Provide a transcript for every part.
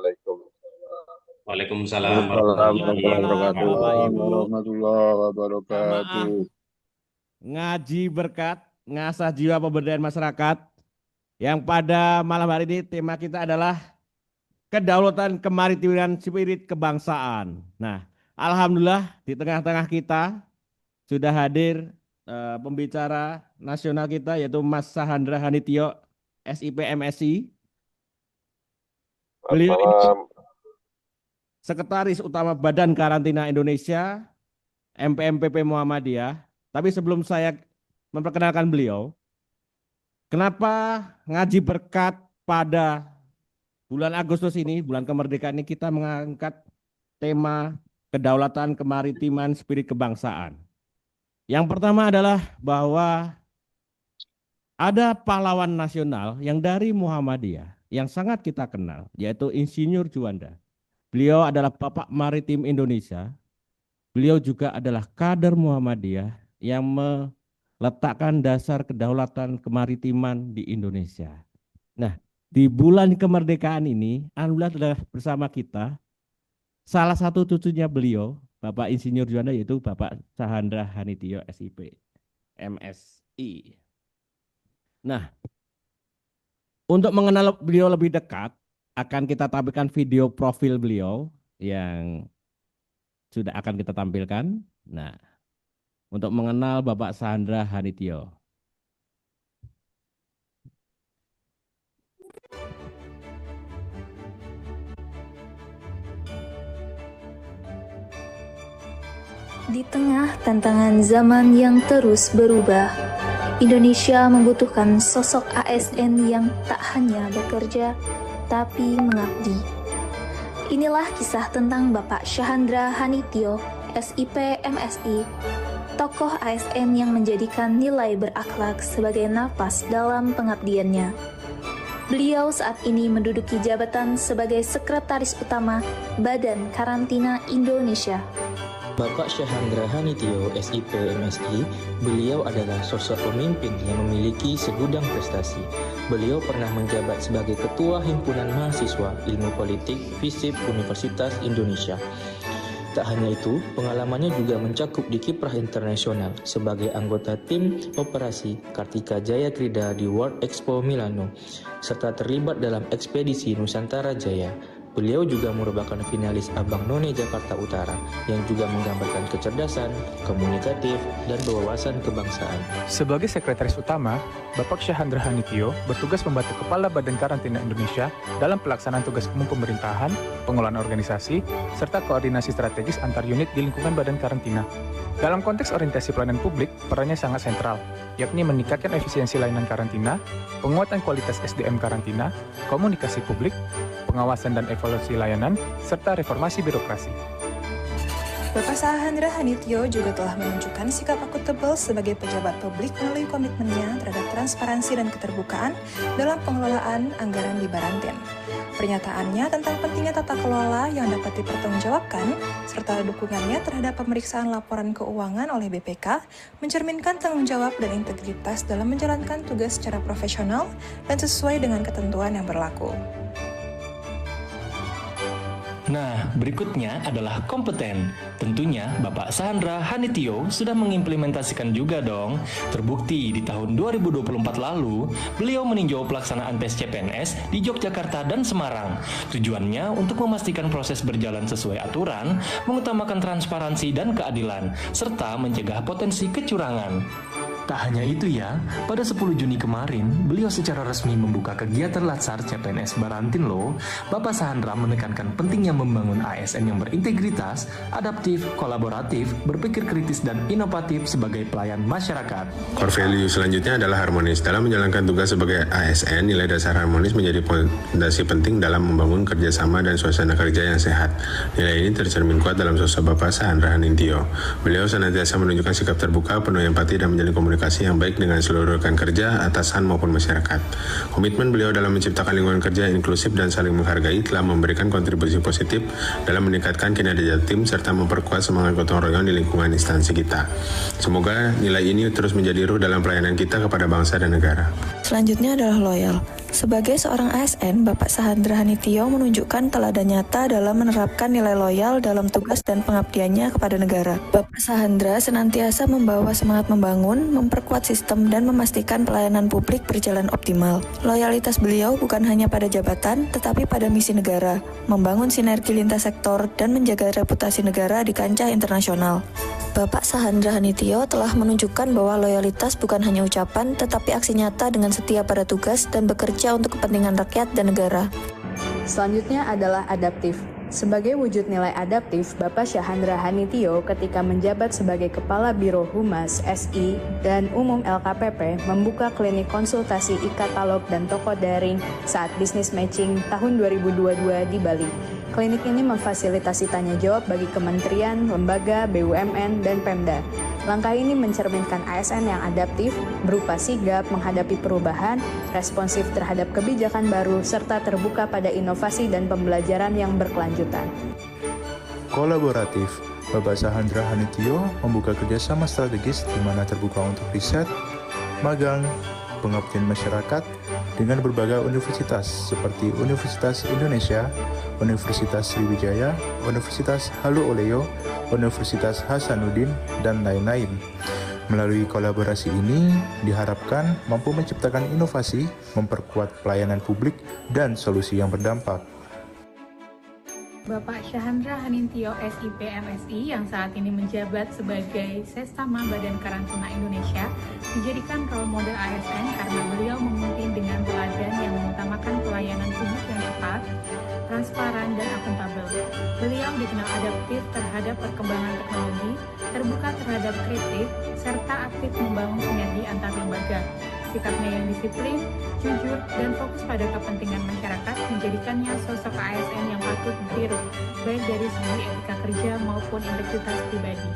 Waalaikumsalam Waalaikumsalam warahmatullahi Malam Bapak wabarakatuh. Ibu. warahmatullahi Jamaah wabarakatuh. ngaji berkat ngasah jiwa pemberdayaan masyarakat. Yang pada malam hari ini tema kita adalah kedaulatan kemaritiman spirit kebangsaan. Nah, alhamdulillah di tengah-tengah kita sudah hadir pembicara nasional kita yaitu Mas Sahandra Hanitio, SIP MSI. Beliau ini Malam. Sekretaris Utama Badan Karantina Indonesia, MPMPP Muhammadiyah. Tapi sebelum saya memperkenalkan beliau, kenapa ngaji berkat pada bulan Agustus ini, bulan kemerdekaan ini kita mengangkat tema kedaulatan kemaritiman spirit kebangsaan. Yang pertama adalah bahwa ada pahlawan nasional yang dari Muhammadiyah yang sangat kita kenal, yaitu Insinyur Juanda. Beliau adalah Bapak Maritim Indonesia. Beliau juga adalah kader Muhammadiyah yang meletakkan dasar kedaulatan kemaritiman di Indonesia. Nah, di bulan kemerdekaan ini, alhamdulillah telah bersama kita salah satu cucunya beliau, Bapak Insinyur Juanda, yaitu Bapak Sahandra Hanitio, SIP, MSI. Nah, untuk mengenal beliau lebih dekat, akan kita tampilkan video profil beliau yang sudah akan kita tampilkan. Nah, untuk mengenal Bapak Sahandra Hanitio. Di tengah tantangan zaman yang terus berubah, Indonesia membutuhkan sosok ASN yang tak hanya bekerja, tapi mengabdi. Inilah kisah tentang Bapak Sahandra Hanitio, SIP MSI, tokoh ASN yang menjadikan nilai berakhlak sebagai napas dalam pengabdiannya. Beliau saat ini menduduki jabatan sebagai Sekretaris Utama Badan Karantina Indonesia. Bapak Sahandra Hanitio, SIP MSI, beliau adalah sosok pemimpin yang memiliki segudang prestasi. Beliau pernah menjabat sebagai Ketua Himpunan Mahasiswa Ilmu Politik FISIP Universitas Indonesia. Tak hanya itu, pengalamannya juga mencakup di kiprah internasional sebagai anggota tim operasi Kartika Jaya Krida di World Expo Milano, serta terlibat dalam ekspedisi Nusantara Jaya. Beliau juga merupakan finalis Abang None Jakarta Utara yang juga menggambarkan kecerdasan, komunikatif, dan wawasan kebangsaan. Sebagai Sekretaris Utama, Bapak Sahandra Hanitio bertugas membantu Kepala Badan Karantina Indonesia dalam pelaksanaan tugas umum pemerintahan, pengelolaan organisasi, serta koordinasi strategis antar unit di lingkungan Badan Karantina. Dalam konteks orientasi pelayanan publik, perannya sangat sentral, yakni meningkatkan efisiensi layanan karantina, penguatan kualitas SDM karantina, komunikasi publik, pengawasan dan evaluasi layanan, serta reformasi birokrasi. Bapak Sahandra Hanitio juga telah menunjukkan sikap akuntabel sebagai pejabat publik melalui komitmennya terhadap transparansi dan keterbukaan dalam pengelolaan anggaran di Barantin. Pernyataannya tentang pentingnya tata kelola yang dapat dipertanggungjawabkan, serta dukungannya terhadap pemeriksaan laporan keuangan oleh BPK, mencerminkan tanggung jawab dan integritas dalam menjalankan tugas secara profesional dan sesuai dengan ketentuan yang berlaku. Nah, berikutnya adalah kompeten. Tentunya Bapak Sahandra Hanitio sudah mengimplementasikan juga dong. Terbukti di tahun 2024 lalu, beliau meninjau pelaksanaan tes CPNS di Yogyakarta dan Semarang. Tujuannya untuk memastikan proses berjalan sesuai aturan, mengutamakan transparansi dan keadilan, serta mencegah potensi kecurangan. Tak hanya itu ya, pada 10 Juni kemarin, beliau secara resmi membuka kegiatan Latsar CPNS Barantin loh. Bapak Sahandra menekankan pentingnya membangun ASN yang berintegritas, adaptif, kolaboratif, berpikir kritis dan inovatif sebagai pelayan masyarakat. Core value selanjutnya adalah harmonis. Dalam menjalankan tugas sebagai ASN, nilai dasar harmonis menjadi fondasi penting dalam membangun kerjasama dan suasana kerja yang sehat. Nilai ini tercermin kuat dalam sosok Bapak Sahandra Hanitio. Beliau senantiasa menunjukkan sikap terbuka, penuh empati, dan menjalin komunikasi yang baik dengan seluruh rekan kerja, atasan maupun masyarakat. Komitmen beliau dalam menciptakan lingkungan kerja inklusif dan saling menghargai telah memberikan kontribusi positif dalam meningkatkan kinerja tim serta memperkuat semangat gotong royong di lingkungan instansi kita. Semoga nilai ini terus menjadi ruh dalam pelayanan kita kepada bangsa dan negara. Selanjutnya adalah loyal. Sebagai seorang ASN, Bapak Sahandra Hanitio menunjukkan teladan nyata dalam menerapkan nilai loyal dalam tugas dan pengabdiannya kepada negara. Bapak Sahandra senantiasa membawa semangat membangun, memperkuat sistem, dan memastikan pelayanan publik berjalan optimal. Loyalitas beliau bukan hanya pada jabatan, tetapi pada misi negara, membangun sinergi lintas sektor, dan menjaga reputasi negara di kancah internasional. Bapak Sahandra Hanitio telah menunjukkan bahwa loyalitas bukan hanya ucapan, tetapi aksi nyata dengan setia pada tugas dan bekerja untuk kepentingan rakyat dan negara. Selanjutnya adalah adaptif. Sebagai wujud nilai adaptif, Bapak Sahandra Hanitio ketika menjabat sebagai Kepala Biro Humas SI dan Umum LKPP membuka klinik konsultasi e-katalog dan toko daring saat bisnis matching tahun 2022 di Bali. Klinik ini memfasilitasi tanya jawab bagi kementerian, lembaga, BUMN, dan Pemda. Langkah ini mencerminkan ASN yang adaptif, berupa sigap menghadapi perubahan, responsif terhadap kebijakan baru, serta terbuka pada inovasi dan pembelajaran yang berkelanjutan. Kolaboratif, Bapak Sahandra Hanitio membuka kerjasama strategis di mana terbuka untuk riset, magang, pengabdian masyarakat dengan berbagai universitas seperti Universitas Indonesia, Universitas Sriwijaya, Universitas Halu Oleo, Universitas Hasanuddin, dan lain-lain. Melalui kolaborasi ini diharapkan mampu menciptakan inovasi, memperkuat pelayanan publik, dan solusi yang berdampak. Bapak Sahandra Hanitio SIP MSI yang saat ini menjabat sebagai Sestama Badan Karantina Indonesia dijadikan role model ASN karena beliau memimpin dengan teladan yang mengutamakan pelayanan publik yang cepat, transparan, dan akuntabel. Beliau dikenal adaptif terhadap perkembangan teknologi, terbuka terhadap kritik, serta aktif membangun sinergi antar lembaga. Sikapnya yang disiplin, jujur, dan fokus pada kepentingan masyarakat menjadikannya sosok ASN yang patut ditiru, baik dari segi etika kerja maupun integritas pribadi.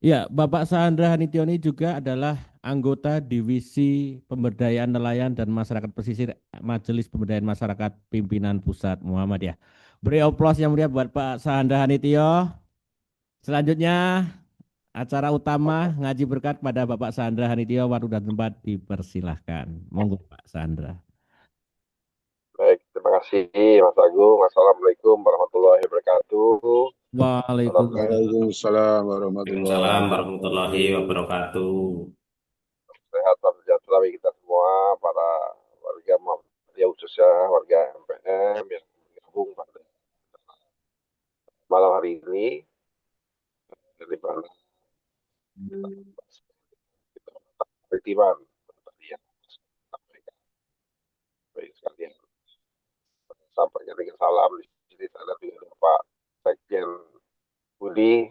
Ya, Bapak Sahandra Hanitio ini juga adalah anggota Divisi Pemberdayaan Nelayan dan Masyarakat Pesisir Majelis Pemberdayaan Masyarakat Pimpinan Pusat Muhammadiyah. Beri aplaus yang meriah buat Pak Sahandra Hanitio. Selanjutnya acara utama ngaji berkat pada Bapak Sahandra Hanitio, waktu dan tempat dipersilahkan. Monggo Pak Sahandra. Baik, terima kasih Mas Agung. Assalamualaikum warahmatullahi wabarakatuh. Waalaikumsalam warahmatullahi wabarakatuh. Sehat dan sejahtera bagi kita semua, para warga Muhammadiyah, khususnya warga MPM yang bergabung pada malam hari ini, dari mana kita ketertiban tadi yang sampaikan. Baik sekalian, sampaikan dengan salam di sini ada juga Pak Sekjen Budi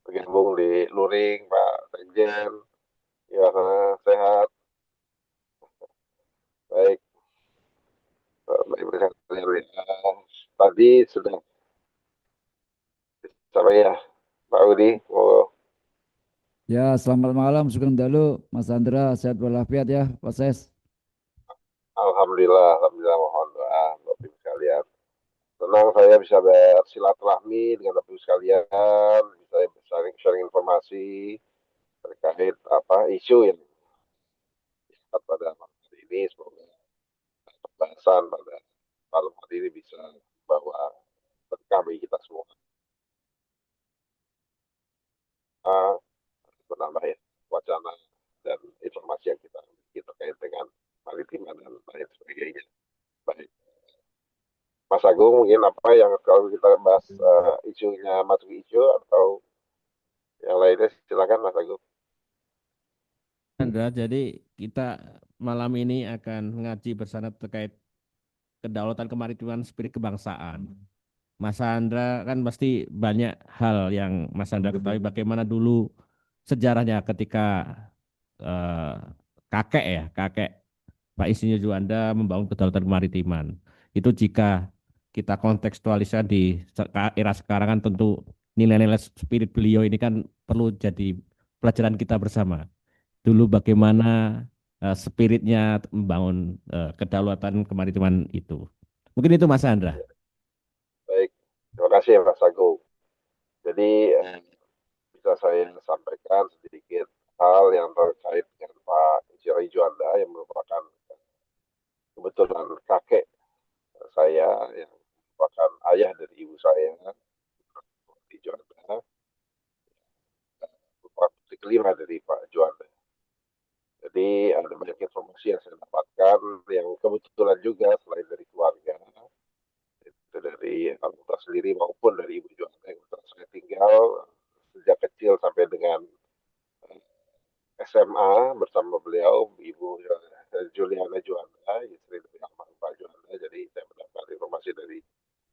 bergabung di Luring, Pak Sekjen, ya sehat. Baik, baik sekalian. Tadi sudah sampai ya, Pak Budi. Ya, selamat malam, sugeng dalu, Mas Andra, sehat walafiat ya, Pak Ses. Alhamdulillah, mohon doa Bapak Ibu sekalian. Senang saya bisa bersilaturahmi dengan Bapak Ibu sekalian, bisa sharing informasi terkait isu yang pada malam hari ini. Semoga pembahasan pada malam hari ini bisa bawa berkah bagi kita semua. Menambah ya wacana dan informasi yang kita miliki terkait dengan maritim dan lain sebagainya. Baik, Mas Agung, mungkin apa yang kalau kita bahas isunya masuk isu atau yang lainnya, silakan Mas Agung. Andra, jadi kita malam ini akan ngaji bersama terkait kedaulatan kemaritiman spirit kebangsaan. Mas Andra kan pasti banyak hal yang Mas Andra ketahui bagaimana dulu sejarahnya ketika kakek Pak Insinyur Juanda membangun kedaulatan kemaritiman. Itu jika kita kontekstualisasi di era sekarang kan tentu nilai-nilai spirit beliau ini kan perlu jadi pelajaran kita bersama. Dulu bagaimana spiritnya membangun kedaulatan kemaritiman itu. Mungkin itu Mas Andra. Baik, terima kasih Mas Agung. Jadi bisa saya sampaikan sedikit hal yang terkait dengan Pak Ijai Juanda yang merupakan kebetulan kakek saya yang merupakan ayah dari ibu saya, Pak Juanda, merupakan putri kelima dari Pak Juanda. Jadi ada banyak informasi yang saya dapatkan yang kebetulan juga selain dari keluarga, itu dari anggota sendiri maupun dari ibu Juanda yang saya tinggal sejak kecil sampai dengan SMA bersama beliau, Ibu Juliana Juanda, istri dari almarhum Pak Juanda. Jadi saya mendapat informasi dari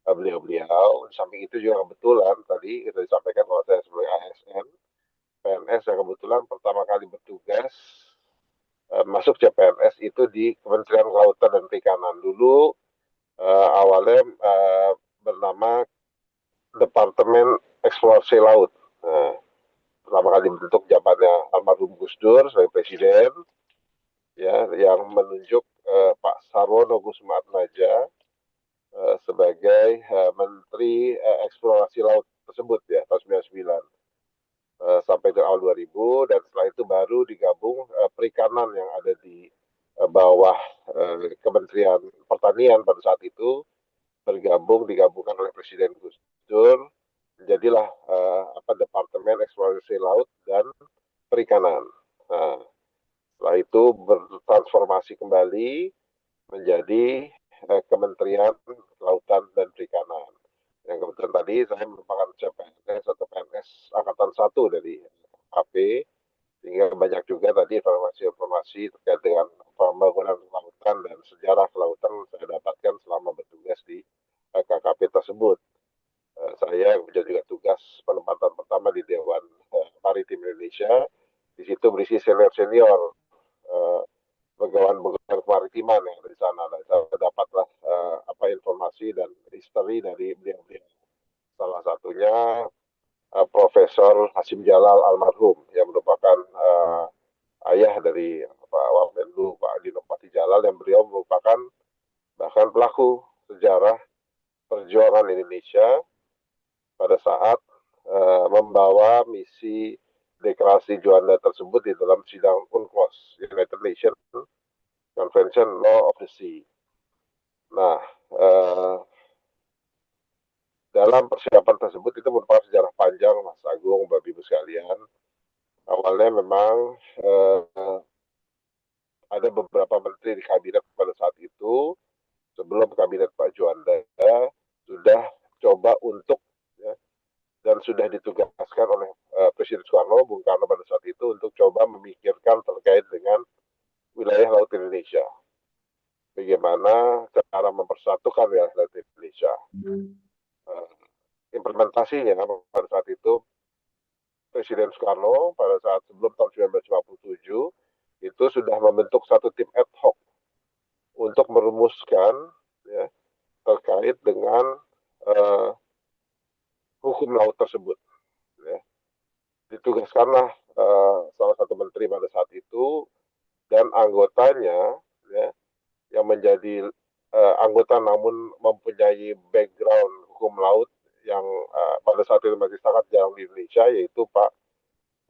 beliau-beliau. Di samping itu juga kebetulan tadi kita disampaikan bahwa saya sebagai ASN, PNS yang kebetulan pertama kali bertugas masuk CPNS itu di Kementerian Kelautan dan Perikanan. Dulu awalnya bernama Departemen Eksplorasi Laut. Pertama kali bentuk jabatannya almarhum Gus Dur sebagai presiden, ya, yang menunjuk Pak Sarwono Gussumatmadja sebagai Menteri Eksplorasi Laut tersebut ya tahun 99 sampai ke awal 2000, dan setelah itu baru digabung perikanan yang ada di bawah Kementerian Pertanian pada saat itu digabungkan oleh Presiden Gus Dur. Jadilah Departemen Eksplorasi Laut dan Perikanan. Nah, setelah itu bertransformasi kembali menjadi Kementerian Kelautan dan Perikanan. Yang kebetulan tadi saya merupakan CPNS atau PNS Angkatan 1 dari KP, sehingga banyak juga tadi informasi-informasi terkait dengan pembangunan kelautan dan sejarah kelautan saya dapatkan selama bertugas di KKP tersebut. Saya juga tugas penempatan pertama di Dewan Maritim Indonesia. Di situ berisi senior-senior pegawai-pegawai kemaritiman yang ada di sana. Dan saya dapatlah informasi dan history dari beliau-beliau. Salah satunya Profesor Hasyim Jalal almarhum yang merupakan ayah dari Pak Wamenlu Pak Dinopati Jalal, yang beliau merupakan bahkan pelaku sejarah perjuangan Indonesia pada saat membawa misi deklarasi Juanda tersebut di dalam sidang UNCLOS, United Nations Convention Law of the Sea. Nah, dalam persiapan tersebut itu merupakan sejarah panjang, Mas Agung, Bapak Ibu sekalian. Awalnya memang ada beberapa menteri di kabinet pada saat itu, sebelum kabinet Pak Juanda, sudah coba untuk dan sudah ditugaskan oleh Presiden Soekarno, Bung Karno pada saat itu untuk coba memikirkan terkait dengan wilayah laut Indonesia. Bagaimana cara mempersatukan wilayah laut Indonesia. Implementasinya pada saat itu Presiden Soekarno pada saat sebelum tahun 1957 itu sudah membentuk satu tim ad hoc untuk merumuskan ya, terkait dengan hukum laut tersebut. Ya. Ditugaskanlah salah satu menteri pada saat itu dan anggotanya ya, yang menjadi anggota namun mempunyai background hukum laut yang pada saat itu masih sangat jarang di Indonesia, yaitu Pak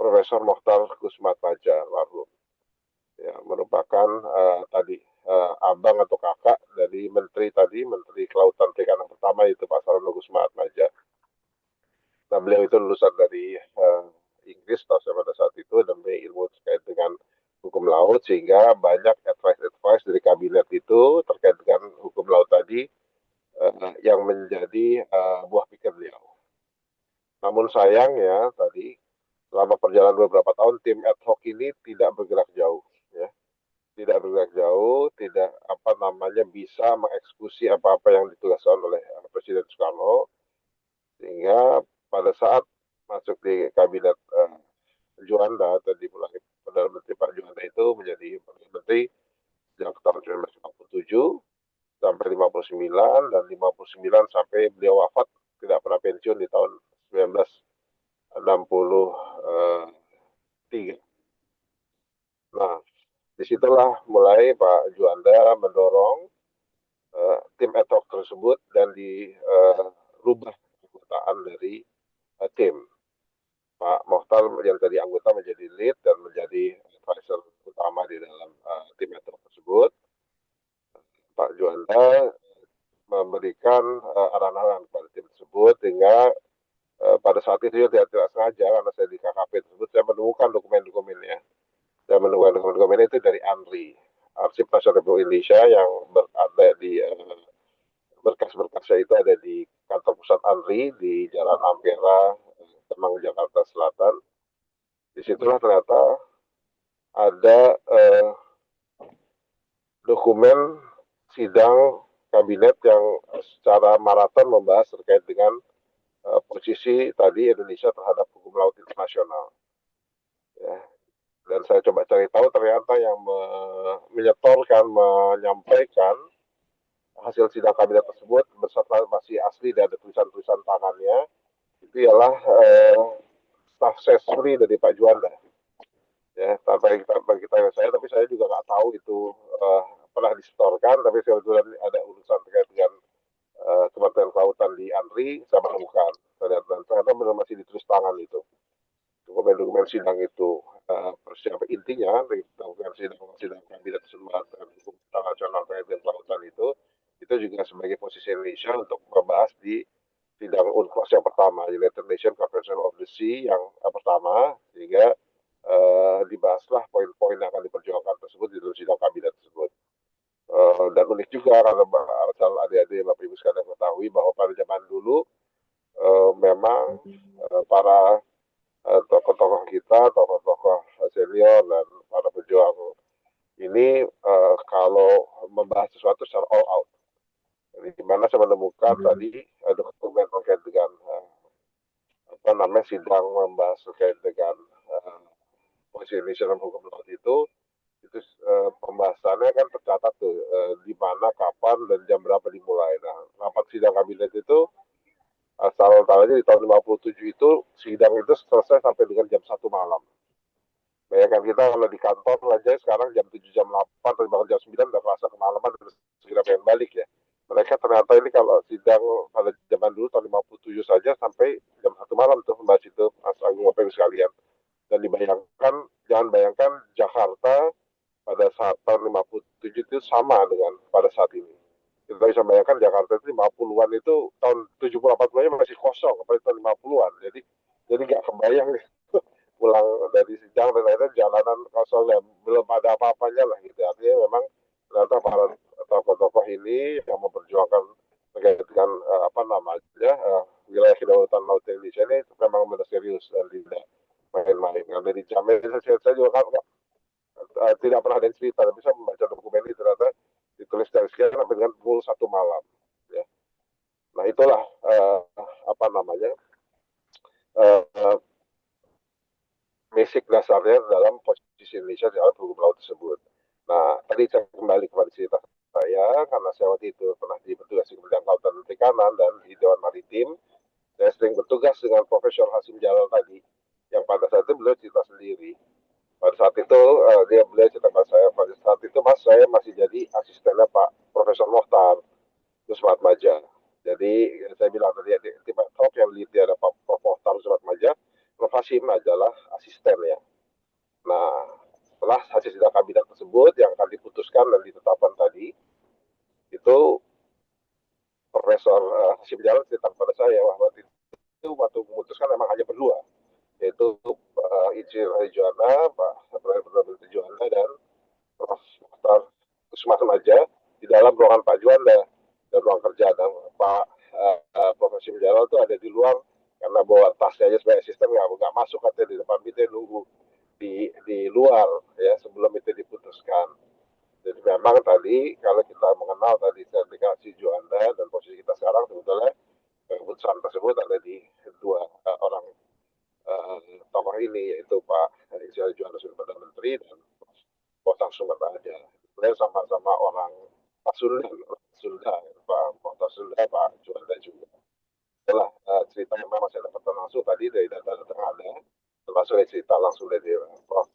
Profesor Mokhtar Gussumatmadja almarhum. Ya, merupakan tadi abang atau kakak dari Menteri Kelautan Perikanan pertama, yaitu Pak Sarwono Gussumatmadja. Nah, beliau itu lulusan dari Inggris pada saat itu dan mempunyai ilmu terkait dengan hukum laut, sehingga banyak advice dari kabinet itu terkait dengan hukum laut tadi yang menjadi buah pikir beliau. Namun sayangnya tadi selama perjalanan beberapa tahun tim ad hoc ini tidak bergerak jauh, ya. Tidak bergerak jauh, tidak bisa mengeksekusi apa-apa yang ditugaskan oleh Presiden Soekarno, sehingga pada saat masuk di kabinet Juanda atau dimulai Perdana Menteri Pak Juanda itu menjadi menteri sejak tahun 1957 sampai 59, dan 59 sampai beliau wafat tidak pernah pensiun di tahun 1963. Nah, disitulah mulai Pak Juanda mendorong tim ad hoc tersebut dan dirubah keanggotaan dari tim. Pak Mokhtar yang tadi anggota menjadi lead dan menjadi advisor utama di dalam tim network tersebut. Pak Juanda memberikan arahan-arahan kepada tim tersebut sehingga pada saat itu tidak sengaja karena saya di KKP tersebut saya menemukan dokumen-dokumennya. Saya menemukan dokumen-dokumen itu dari ANRI, Arsip Nasional Republik Indonesia, yang berada di berkas-berkasnya itu ada di kantor pusat ANRI di Jalan Ampera, Kemang, Jakarta Selatan. Disitulah ternyata ada dokumen sidang kabinet yang secara maraton membahas terkait dengan posisi tadi Indonesia terhadap hukum laut internasional. Ya. Dan saya coba cari tahu, ternyata yang menyampaikan hasil sidang kabinet tersebut beserta masih asli dan ada tulisan-tulisan tangannya, itu ialah staff sesri dari Pak Juanda. Ya, tanpa kita saya, tapi saya juga nggak tahu itu pernah disetorkan, tapi kebetulan ada urusan terkait dengan Kementerian Kelautan di ANRI, saya menemukan. Dan ternyata benar masih ditulis tangan itu. Dokumen-dokumen sidang itu. Persiapan intinya, dokumen sidang kabinet hukum internasional terkait dengan kelautan itu juga sebagai posisi Indonesia untuk membahas di sidang UNCLOS yang pertama, United Nations Convention of the Sea yang pertama, sehingga dibahaslah poin-poin yang akan diperjuangkan tersebut di dalam sidang kabinet tersebut. Dan unik juga karena asal adik-adik Bapak Ibu sekalian ketahui bahwa pada zaman dulu memang para tokoh-tokoh kita, tokoh-tokoh senior dan para pejuang ini kalau membahas sesuatu secara all out. Jadi di mana saya menemukan tadi dokumen terkait dengan sidang membahas terkait dengan posisi Indonesia dalam hukum laut itu pembahasannya kan tercatat tuh di mana, kapan, dan jam berapa dimulai. Nah, rapat sidang kabinet itu asal aja di tahun 57 itu sidang itu selesai sampai dengan jam 1 malam. Bayangkan kita kalau di kantor aja sekarang jam 7, jam 8, atau bahkan jam 9 udah merasa kemalaman dan segera pengen balik ya. Mereka ternyata ini kalau sidang pada zaman dulu tahun 57 saja sampai jam 1 malam tuh membahas itu, Mas Agung, Bapak Ibu sekalian. Dan dibayangkan, jangan bayangkan Jakarta pada saat tahun 57 itu sama dengan pada saat ini. Kita bisa bayangkan Jakarta itu 50-an itu tahun 70-80-nya masih kosong, apalagi tahun 50-an. Jadi nggak kebayang pulang dari sidang dan lain-lain jalanan kosong dan belum ada apa-apanya lah gitu. Artinya memang ternyata para tokoh-tokoh ini yang memperjuangkan terkait dengan wilayah kedaulatan laut Indonesia ini memang benar serius dan tidak main-main. Nah, dari Jamil saya juga tidak pernah ada cerita, tapi saya membaca dokumen ini ternyata ditulis dari sekian sampai dengan pukul 1 malam. Ya. Nah itulah basic dasarnya dalam posisi Indonesia dalam hukum laut tersebut. Nah tadi saya kembali kepada cerita saya, karena saya waktu itu pernah bertugas di Kementerian Kelautan dan Perikanan dan di Dewan Maritim. Saya sering bertugas dengan Profesor Hasim Jalal tadi, yang pada saat itu beliau cerita sendiri. Pada saat itu beliau cerita pada saya, pada saat itu saya masih jadi asistennya Pak Profesor Mokhtar, terus Pak Maja. Jadi saya bilang tadi di Top yang meneliti ada Pak Prof Mokhtar, Surat Maja, Prof Hasim adalah asistennya. Nah, setelah hasil sidang kabinet tersebut yang akan diputuskan dan ditetapkan tadi, itu Profesor Hasim Jalal cerita kepada saya bahwa itu waktu memutuskan memang hanya berdua, yaitu Insinyur Juanda, Pak Perdana Juanda, dan Prof Mokhtar Sumat Maja di dalam ruangan Pak Juanda dan ruang kerja, dan Pak Profesor Jalal itu ada di luar karena bawa tasnya aja sebagai asisten, nggak masuk, katanya di depan pintu, nunggu di luar ya sebelum itu diputuskan. Jadi memang tadi kalau kita mengenal tadi sertifikasi Juanda dan posisi kita sekarang, sebetulnya keputusan tersebut ada di dua orang tokoh ini, yaitu Pak Insinyur Juanda sebagai Perdana Menteri dan Mokhtar Sumat Maja. Mereka sama-sama orang Sunda, Pak Mokhtar Sunda, Pak Juanda juga. Itulah cerita yang memang saya dapat langsung tadi dari data-data yang ada, termasuk cerita langsung dari Prof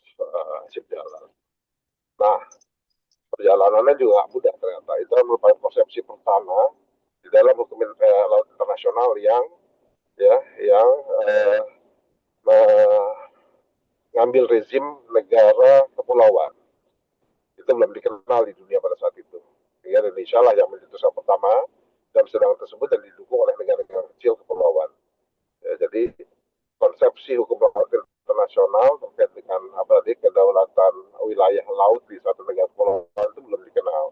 Hasim Jalal. Nah, perjalanannya juga mudah ternyata. Itu merupakan konsepsi pertama di dalam hukum laut internasional yang mengambil rezim negara kepulauan. Itu belum dikenal di dunia pada saat itu. Sehingga Indonesia lah yang mencetuskan pertama dalam sedang tersebut dan didukung oleh negara-negara kecil kepulauan. Ya, jadi konsepsi hukum internasional terkait dengan kedaulatan wilayah laut di suatu negara kepulauan itu belum dikenal.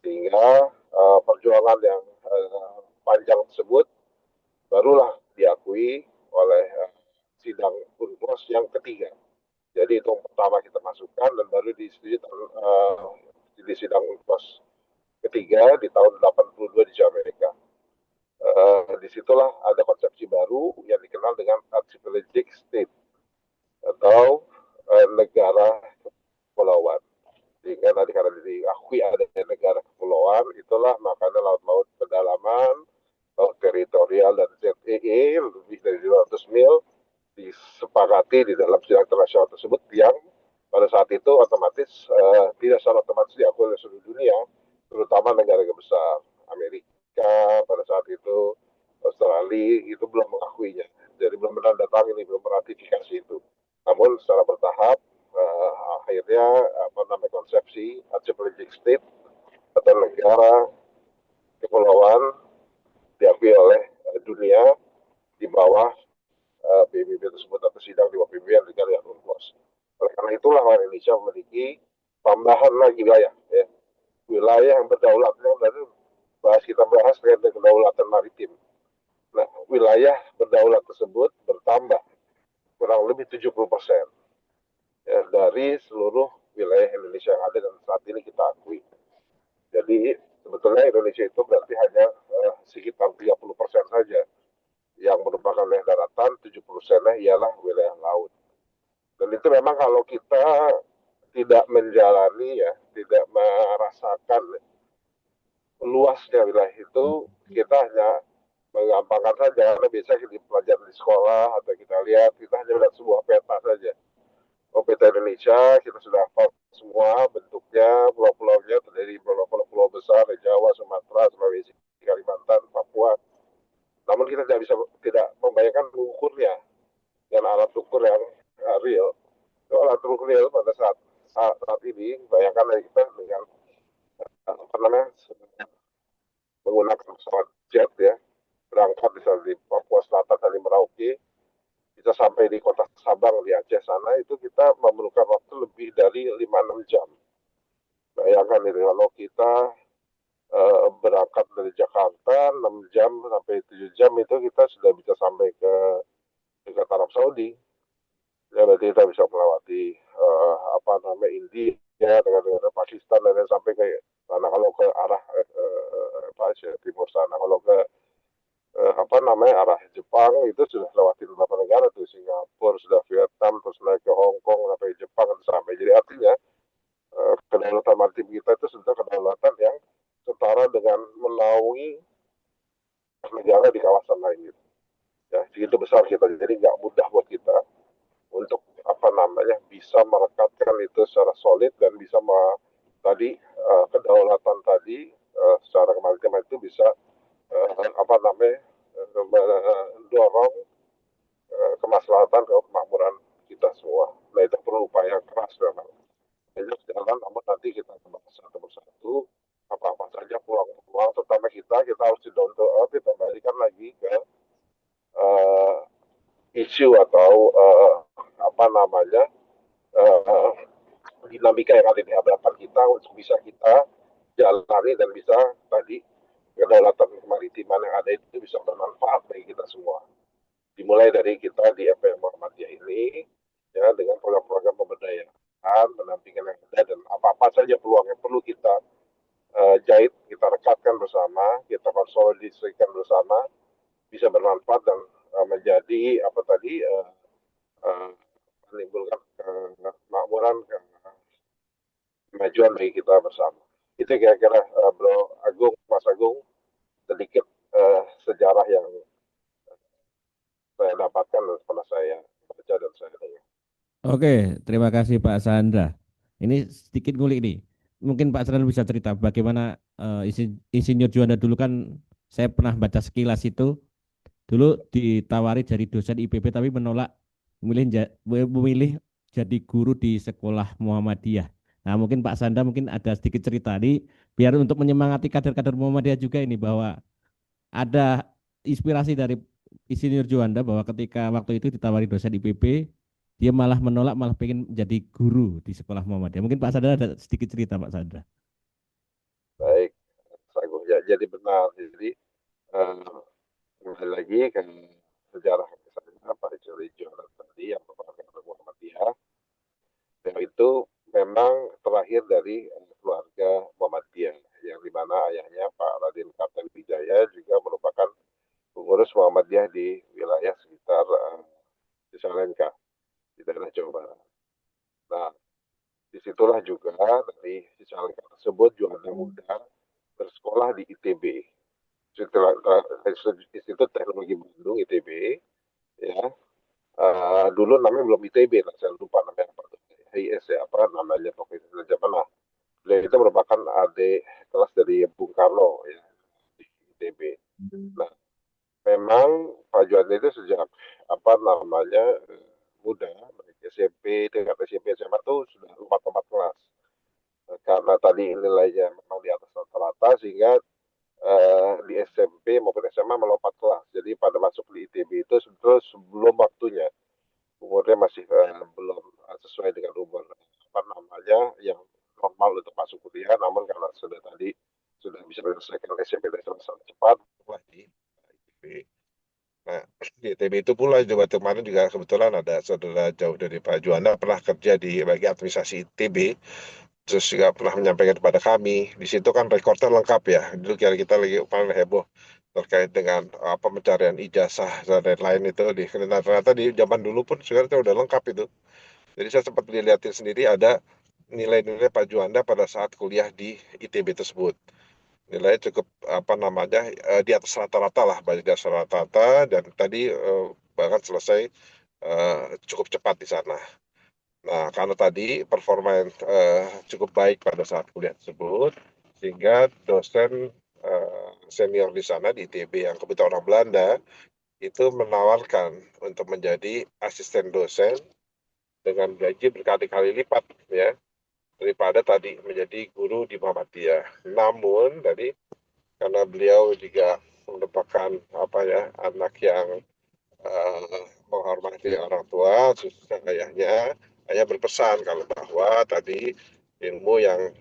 Sehingga perjuangan yang panjang tersebut barulah diakui oleh sidang UNCLOS yang ketiga. Jadi itu yang pertama kita masukkan dan baru disetujui di sidang UNCLOS ketiga di tahun 82 di Amerika. Disitulah ada konsepsi baru yang dikenal dengan archipelagic state atau negara kepulauan. Sehingga tadi karena diakui ada negara kepulauan, itulah makanya laut-laut pedalaman, laut teritorial dan ZEE lebih dari 200 mil disepakati di dalam sidang internasional tersebut yang pada saat itu otomatis tidak secara otomatis diakui oleh seluruh dunia, terutama negara besar. Amerika pada saat itu, Australia itu belum mengakuinya, jadi belum menandatangani, belum meratifikasi itu. Namun secara bertahap akhirnya konsepsi archipelagic state atau negara kepulauan diakui oleh dunia di bawah PBB tersebut atau sidang di bawah PBB yang dikenal dengan UNCLOS. Oleh karena itulah Indonesia memiliki tambahan lagi wilayah, ya. Wilayah yang berdaulat, kita bahas terkait dengan kedaulatan maritim. Nah, wilayah berdaulat tersebut bertambah kurang lebih 70% ya, dari seluruh wilayah Indonesia yang ada dan saat ini kita akui. Jadi sebetulnya Indonesia itu berarti hanya sekitar 30% saja yang merupakan wilayah daratan, 70%-nya ialah wilayah laut. Dan itu memang kalau kita tidak menjalani ya, tidak merasakan luasnya wilayah itu, kita hanya menggampangkan saja karena biasa kita pelajari di sekolah atau kita lihat, kita hanya melihat sebuah peta saja. Peta Indonesia kita sudah hafal semua bentuknya, pulau-pulaunya terdiri pulau-pulau besar, Jawa, Sumatera, Sulawesi, Kalimantan, Papua. Namun kita tidak membayangkan ukurnya dan alat ukur yang real. Itu alat ukur real pada saat ini, bayangkan kita dengan menggunakan pesawat jet ya, berangkat misalnya di Papua Selatan dari Merauke, bisa sampai di kota Sabang di Aceh sana, itu kita memerlukan waktu lebih dari 5-6 jam. Bayangkan itu kalau kita berangkat dari Jakarta 6 jam sampai 7 jam itu kita sudah bisa sampai ke Arab Saudi. Ya, berarti kita bisa melewati India dengan Pakistan dan sampai ke sana. Kalau ke arah timur sana, kalau ke arah Jepang itu sudah lewati beberapa negara tuh, Singapura, sudah Vietnam, terus naik ke Hong Kong sampai Jepang sampai. Jadi artinya kedaulatan maritim kita itu sudah kedaulatan yang setara dengan menaungi negara di kawasan lain gitu. Ya, segitu besar kita, jadi nggak mudah buat kita untuk bisa merekatkan itu secara solid dan bisa kedaulatan tadi secara kemaritiman itu bisa mendorong kemaslahatan kemakmuran kita semua. Nah, itu perlu upaya keras memang. Itu jalan, namun nanti kita bahas satu persatu apa saja peluang terutama kita harus down to earth, kita kembalikan lagi ke isu atau dinamika yang ada di hadapan kita untuk bisa kita jalani dan bisa tadi kedaulatan kemaritiman yang ada itu bisa bermanfaat bagi kita semua. Dimulai dari kita di FPM Muhammadiyah ini ya, dengan program-program pemberdayaan, pendampingan yang ada dan apa-apa saja peluang yang perlu kita jahit, kita rekatkan bersama, kita konsolidasikan bersama, bisa bermanfaat dan menjadi menimbulkan kemakmuran, kemajuan bagi kita bersama. Itu kira-kira Bro Agung, Mas Agung, sedikit sejarah yang saya dapatkan dan pernah saya baca dan saya dengar. Oke, terima kasih Pak Sandra. Ini sedikit ngulik nih. Mungkin Pak Sandra bisa cerita bagaimana Insinyur Juanda dulu kan saya pernah baca sekilas itu. Dulu ditawari dari dosen IPB tapi menolak memilih jadi guru di sekolah Muhammadiyah. Nah, mungkin Pak Sanda mungkin ada sedikit cerita nih biar untuk menyemangati kader-kader Muhammadiyah juga ini bahwa ada inspirasi dari Insinyur Juanda bahwa ketika waktu itu ditawari dosen IPB, dia malah menolak, malah pengen menjadi guru di sekolah Muhammadiyah. Mungkin Pak Sandra ada sedikit cerita, Pak Sandra. Baik, Sagung. Ya, jadi benar. Jadi kembali lagi ke sejarah saya Pak Juanda tadi yang merupakan kader Muhammadiyah. Yang itu memang terlahir dari keluarga Muhammadiyah yang dimana ayahnya Pak Raden Kartawijaya juga merupakan pengurus Muhammadiyah di wilayah sekitar Cicalengka di daerah Jawa Barat. Nah, disitulah juga dari Cicalengka tersebut Juanda Muda bersekolah di ITB, Institut Teknologi Bandung ITB, ya. Dulu namanya belum ITB, saya lupa namanya apa. HIS ya, apa namanya pokoknya zaman. Nah, beliau itu merupakan adik kelas dari Bung Karno ya di ITB. Nah, memang Pak Juanda itu sejak apa namanya muda, baik SMP, tingkat SMP, SMA itu sudah lompat-lompat kelas. Karena tadi nilainya memang di atas rata-rata sehingga di SMP maupun SMA melompat kelas. Jadi pada masuk di ITB itu sebelum waktunya, umurnya masih belum sesuai dengan umur apa namanya yang normal untuk masuk kuliah. Namun karena sudah bisa menyelesaikan SMP dan SMA sangat cepat, di ITB. Nah, di ITB itu pula juga kemarin juga kebetulan ada saudara jauh dari Pak Juanda pernah kerja di bagian administrasi ITB. Terus juga pernah menyampaikan kepada kami, di situ kan rekornya lengkap ya. Dulu kita lagi paling heboh terkait dengan apa pencarian ijazah dan lain itu di ternyata di zaman dulu pun sebenarnya udah lengkap itu. Jadi saya sempat dilihatin sendiri ada nilai-nilai Pak Juanda pada saat kuliah di ITB tersebut. Nilainya cukup apa namanya di atas rata-rata lah, di atas rata-rata dan tadi bahkan selesai cukup cepat di sana. Nah, karena tadi performa yang cukup baik pada saat kuliah tersebut, sehingga dosen senior di sana di ITB yang kebetulan orang Belanda, itu menawarkan untuk menjadi asisten dosen dengan gaji berkali-kali lipat ya daripada tadi menjadi guru di Muhammadiyah. Namun tadi karena beliau juga merupakan apa ya anak yang menghormati orang tua, khususnya ayahnya, hanya berpesan kalau bahwa tadi ilmu yang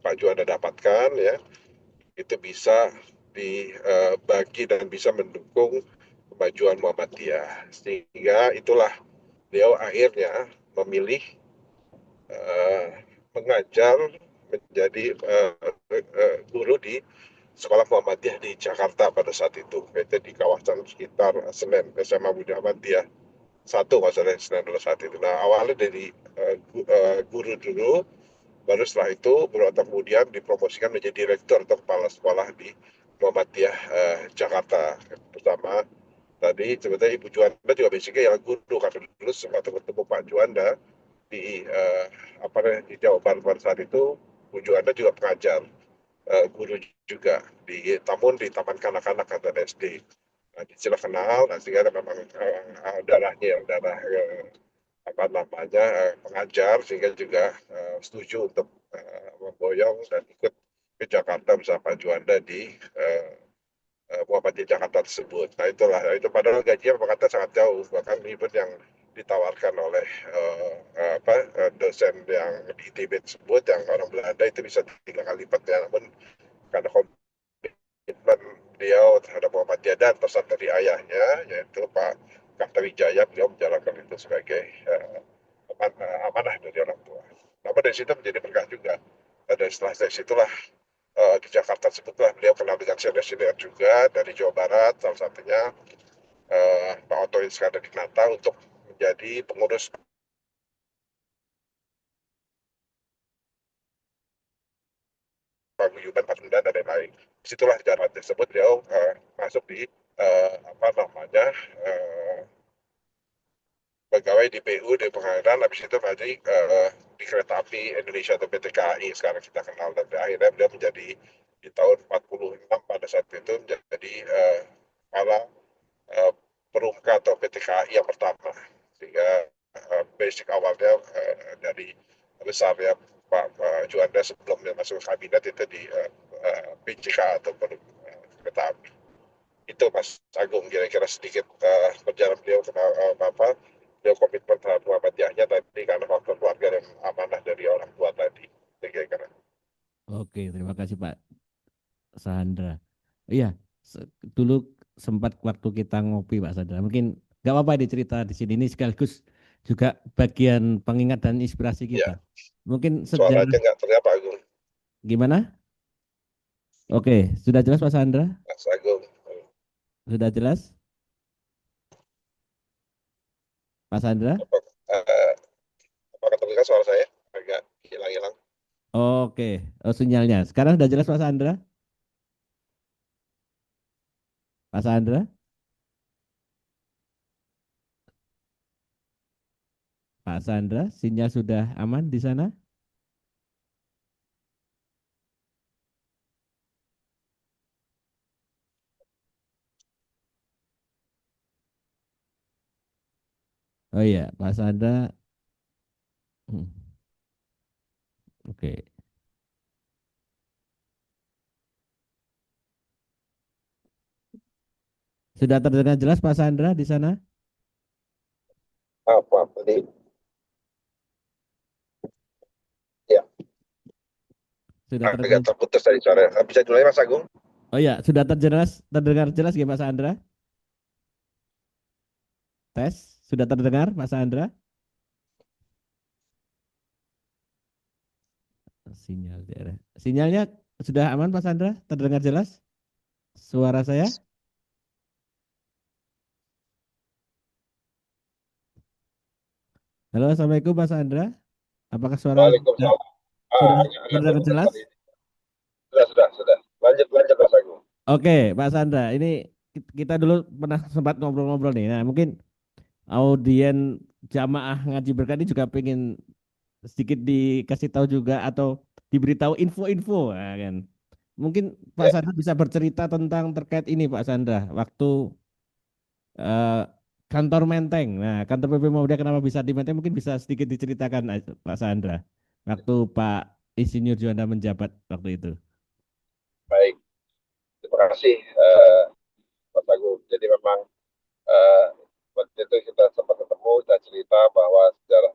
Pak Juanda dapatkan ya itu bisa dibagi dan bisa mendukung kemajuan Muhammadiyah. Sehingga itulah beliau akhirnya memilih mengajar menjadi guru di sekolah Muhammadiyah di Jakarta pada saat itu, yaitu di kawasan sekitar Senen, SMA Muhammadiyah 1 maksudnya Senen dulu saat itu. Nah, awalnya dari guru dulu, baru setelah itu beberapa kemudian dipromosikan menjadi direktur atau kepala sekolah di Muhammadiyah Jakarta. Bersama tadi sebetulnya Ibu Juanda juga basicnya yang guru, karena dulu sempat ketemu Pak Juanda di di Jawa Barat pada saat itu. Bu Juanda juga pengajar guru juga di Taman Kanak-Kanak atau SD. Nah, sila kenal, nah, sehingga memang darahnya yang darah apa namanya pengajar, sehingga juga setuju untuk memboyong dan ikut ke Jakarta bersama Pak Juanda di Muhammadiyah Jakarta tersebut. Nah itulah, itu padahal gajinya berkata sangat jauh, bahkan even yang ditawarkan oleh dosen yang di ITB tersebut yang orang Belanda itu bisa 3 kali lipatnya, namun karena komitmen beliau terhadap Muhammadiyah dan pesan dari ayahnya yaitu Pak Kartawijaya, beliau menjalankan itu sebagai amanah dari orang tua. Namun dari situ menjadi berkah juga. Dan setelah dari situlah di Jakarta sebetulnya beliau kenal dengan senior-senior juga dari Jawa Barat, salah satunya Pak Otto Iskandar Dinata untuk menjadi pengurus paguyuban Pasundan dan lain-lain. Disitulah jalan tersebut beliau masuk di pegawai di PU di Pengadilan, habis itu nanti di Kereta Api Indonesia atau PT KAI sekarang kita kenal, dan akhirnya beliau menjadi di tahun 46 pada saat itu menjadi kepala Perumka atau PT KAI yang pertama, sehingga basic awalnya dari besarnya Pak Juanda sebelum dia masuk kabinet itu di PJK ataupun kereta api. Itu Mas Agung kira-kira sedikit perjalanan beliau beliau komitmen terhadap Muhammadiyahnya tadi karena faktor keluarga dan amanah dari orang tua tadi. Kira-kira. Oke, terima kasih Pak Sahandra. Iya, dulu sempat waktu kita ngopi Pak Sahandra. Mungkin nggak apa-apa dicerita di sini, ini sekaligus juga bagian pengingat dan inspirasi kita. Mungkin Suaranya nggak terlihat Pak Agung. Gimana? Oke, sudah jelas Pak Sahandra? Mas Agung. Sudah jelas? Pak Sahandra? Apakah terdengar suara saya? Agak hilang-hilang. Oke, sinyalnya. Sekarang sudah jelas Pak Sahandra? Pak Sahandra? Pak Sahandra, sinyal sudah aman di sana? Oh iya, Pak Sahandra. Oke. Sudah terdengar jelas Pak Sahandra di sana? Apa tadi? Ya. Sudah agak terputus tadi suara. Bisa mulai Mas Agung? Oh iya, sudah terdengar jelas ya Pak Sahandra? Tes, sudah terdengar Pak Sahandra? Sinyalnya sudah aman Pak Sahandra? Terdengar jelas suara saya? Halo, Assalamualaikum Pak Sahandra. Apakah suara Waalaikumsalam. sudah terdengar jelas? Sudah. Lanjut Mas Agung. Oke, Pak Sahandra, ini kita dulu pernah sempat ngobrol-ngobrol nih. Nah, mungkin audien jamaah ngaji berkat ini juga pengen sedikit dikasih tahu juga atau diberitahu info-info, nah, kan. Mungkin Pak Sahandra bisa bercerita tentang terkait ini Pak Sahandra, waktu kantor Menteng. Nah, kantor PP Muhammadiyah kenapa bisa di Menteng? Mungkin bisa sedikit diceritakan Pak Sahandra, waktu Pak Insinyur Juanda menjabat waktu itu. Baik, terima kasih Mas Agung. Jadi memang waktu itu kita sempat ketemu dan cerita bahwa sejarah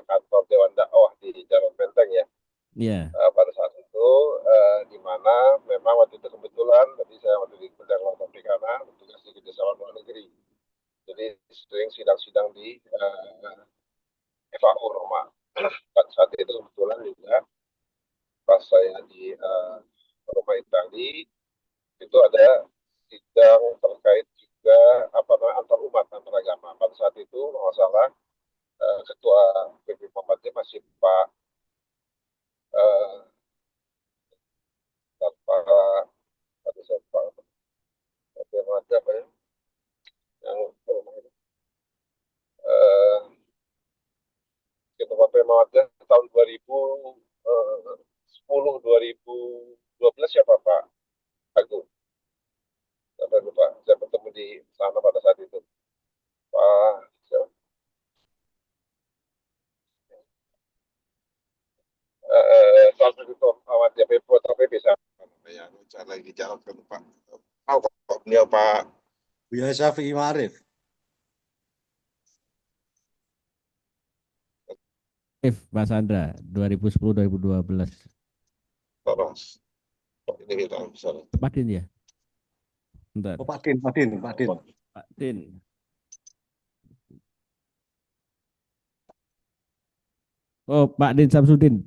kantor Dewan Dakwah di Jalan Menteng ya. Iya. Pada saat itu di mana memang waktu itu kebetulan tadi saya waktu di Bidang Laut Perikanan bertugas di Kerjasama Luar Negeri. Jadi sering sidang-sidang di FAO Roma. Pada saat itu kebetulan juga pas saya di Roma Itali itu ada sidang terkait juga antar umat antar agama. Pada saat itu kalau salah ketua PP Muhammadiyah masih Pak ketua PP Muhammadiyah tahun 2010-2012 siapa Pak Agung? Sampai lupa, saya bertemu di sana pada saat itu. Pak salah satu Muhammadiyah PP atau PP yang lagi jalan ke Pak. Kok beliau Pak Buya Syafi'i Ma'arif. Pak Sahandra 2010-2012. Terus. Ini kita bisa. Pak Din ya? Bentar. Oh, Pak Din. Pak Din. Oh, Pak Din Samsudin,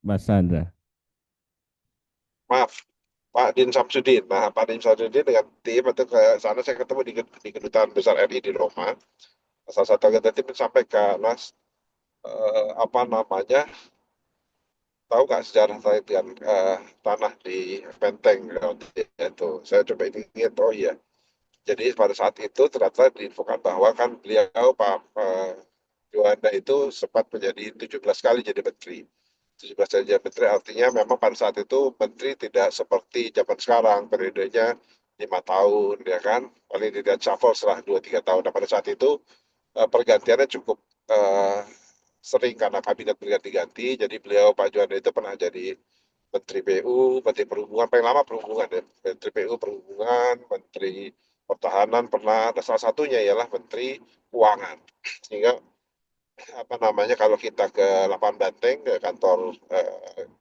Mas Sahandra. Maaf, Pak Din Samsudin. Nah, Pak Din Samsudin dengan tim itu ke sana saya ketemu di Kedutaan Besar RI di Roma. Salah satu anggota tim sampaikan, Mas, tahu nggak sejarah saya dengan tanah di Menteng itu. Saya coba ingat, oh iya. Jadi pada saat itu ternyata diinfokan bahwa kan beliau Pak Juanda itu sempat menjadi 17 kali jadi menteri. 17 kali jadi menteri artinya memang pada saat itu menteri tidak seperti zaman sekarang periodenya 5 tahun ya kan, paling tidak shuffle setelah 2-3 tahun. Nah, pada saat itu pergantiannya cukup sering karena kabinet berganti-ganti. Jadi beliau Pak Juanda itu pernah jadi Menteri PU, Menteri Perhubungan, paling lama perhubungan ya, Menteri PU Perhubungan, Menteri Pertahanan pernah, dan salah satunya ialah Menteri Keuangan. Sehingga apa namanya kalau kita ke Lapangan Banteng ke kantor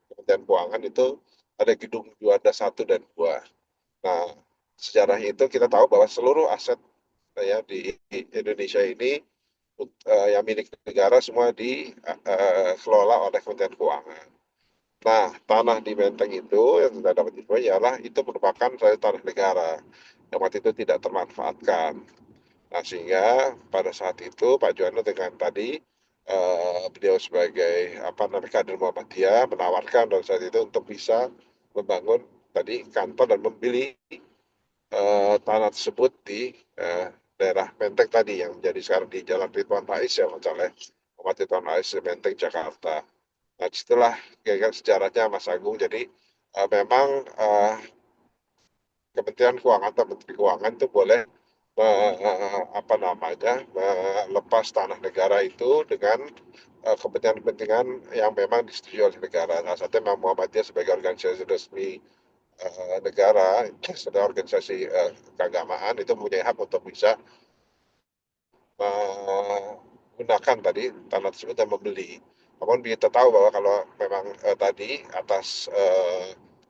Kementerian Keuangan itu ada gedung Juanda 1 dan 2. Nah, sejarahnya itu kita tahu bahwa seluruh aset ya di Indonesia ini yang milik negara semua dikelola oleh Kementerian Keuangan. Nah, tanah di Menteng itu yang sudah dapat info ialah itu merupakan tanah negara yang waktu itu tidak termanfaatkan. Nah, sehingga pada saat itu Pak Juanda dengan tadi beliau sebagai kader Muhammadiyah menawarkan pada saat itu untuk bisa membangun tadi kantor dan membeli tanah tersebut di daerah Menteng tadi yang menjadi sekarang di Jalan Ridwan Rais ya oleh Muhammad Ridwan Rais Menteng Jakarta. Nah, setelah kira-kira sejarahnya Mas Agung, jadi memang Kementerian Keuangan atau Menteri Keuangan itu boleh melepas tanah negara itu dengan kepentingan-kepentingan yang memang disetujui oleh negara. Nah, satunya memang Muhammadiyah sebagai organisasi resmi negara, sebagai organisasi keagamaan itu mempunyai hak untuk bisa menggunakan tadi tanah tersebut dan membeli. Namun kita tahu bahwa kalau memang tadi atas